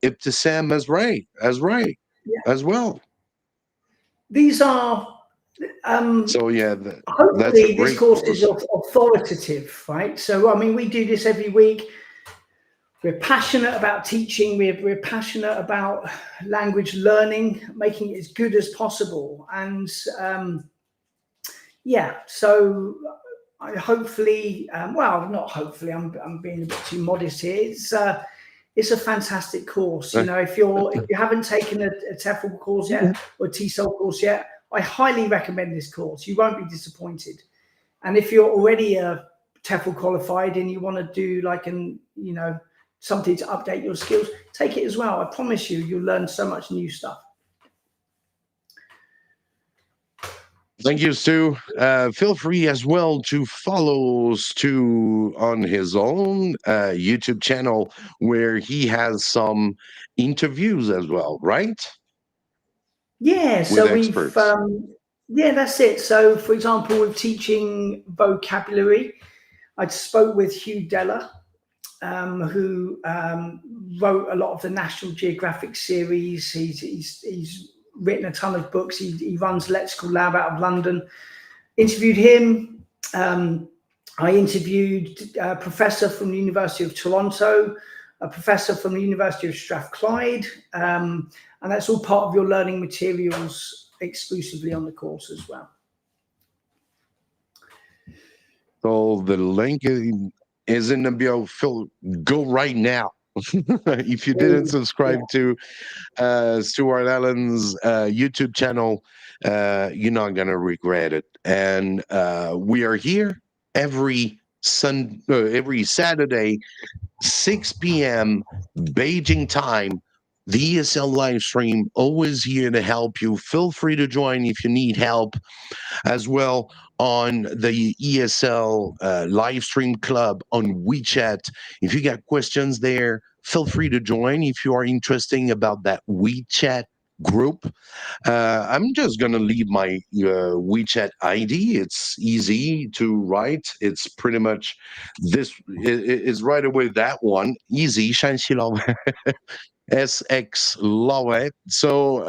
Ibtisam as well. These are so yeah, hopefully this course is authoritative, right? So I mean, we do this every week. We're passionate about teaching. We're passionate about language learning, making it as good as possible. And so I hopefully, not hopefully, I'm being a bit too modest here. It's a fantastic course. If you haven't taken a TEFL course yet or a TESOL course yet, I highly recommend this course. You won't be disappointed. And if you're already a TEFL qualified and you want to do like something to update your skills, take it as well. I promise you'll learn so much new stuff. Thank you, Stu. Feel free as well to follow Stu on his own YouTube channel, where he has some interviews as well, right? Yeah, so we've Yeah, that's it. So, for example, with teaching vocabulary, I spoke with Hugh Deller, who wrote a lot of the National Geographic series. He's written a ton of books. He runs Lexical Lab out of London. Interviewed him. I interviewed a professor from the University of Toronto, a professor from the University of Strathclyde, and that's all part of your learning materials exclusively on the course as well. So the link is in the bio. Phil, go right now. If you didn't subscribe to Stuart Allen's YouTube channel, you're not gonna regret it. And we are here every Saturday, 6 p.m. Beijing time. The ESL live stream, always here to help you. Feel free to join if you need help as well on the ESL live stream club on WeChat. If you got questions there, feel free to join if you are interested about that WeChat group. I'm just going to leave my WeChat ID. It's easy to write. It's pretty much this is right away that one. Easy. 山西老外 SX Lowe. So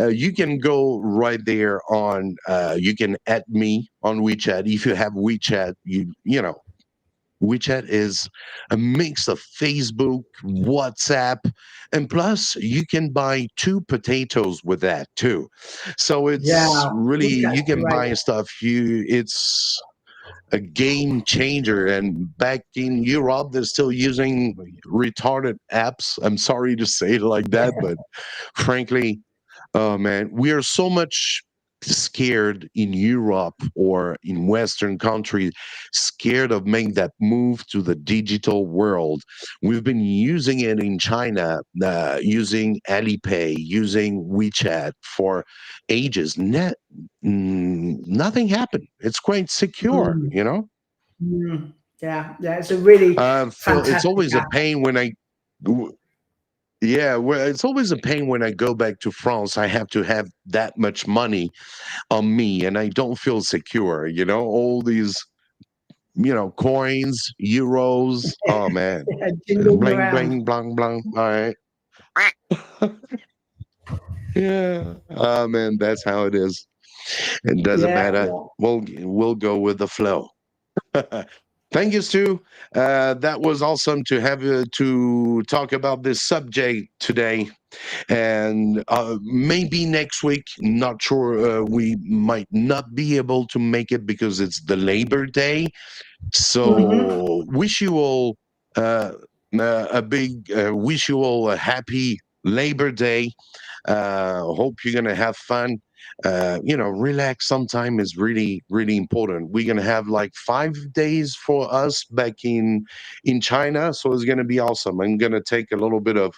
you can go right there on, you can add me on WeChat. If you have WeChat, you know, WeChat is a mix of Facebook, WhatsApp, and plus you can buy 2 potatoes with that too. So it's really, you can buy stuff. It's a game changer. And back in Europe, they're still using retarded apps. I'm sorry to say it like that, but frankly, oh man, we are so much scared in Europe or in Western countries, scared of making that move to the digital world. We've been using it in China, using Alipay, using WeChat for ages. Nothing happened. It's quite secure, you know? Yeah, it's a really Phil, it's fantastic always a app. pain when yeah, well, it's always a pain when I go back to France. I have to have that much money on me, and I don't feel secure. You know, all these, coins, euros. Oh man, Jingling bling, around. bling, blang, blang. All right. Yeah. Oh man, that's how it is. It doesn't matter. We'll go with the flow. Thank you, Stu. That was awesome to have to talk about this subject today. And maybe next week, not sure, we might not be able to make it because it's the Labor Day. So wish you all wish you all a happy Labor Day. Hope you're gonna have fun. Relax sometime is really, really important. We're gonna have like 5 days for us back in China, so it's gonna be awesome. I'm gonna take a little bit of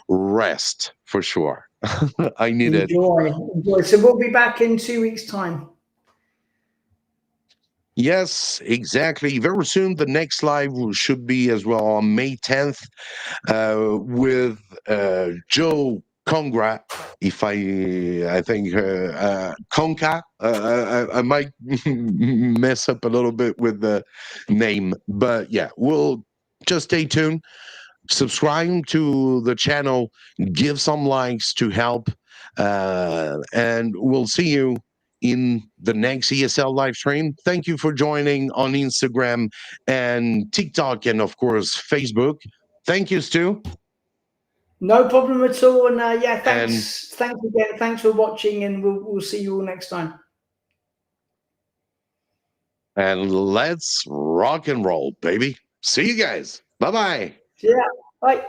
rest for sure. I need it. Enjoy. So we'll be back in 2 weeks' time. Yes, exactly. Very soon, the next live should be as well on May 10th with Joe Congra. If I think Conca. I might mess up a little bit with the name, but yeah, we'll just stay tuned. Subscribe to the channel, give some likes to help, and we'll see you in the next ESL live stream. Thank you for joining on Instagram and TikTok and, of course, Facebook. Thank you, Stu. No problem at all. And thanks again. Thanks for watching, and we'll see you all next time. And let's rock and roll, baby. See you guys. Bye-bye. Yeah. Bye.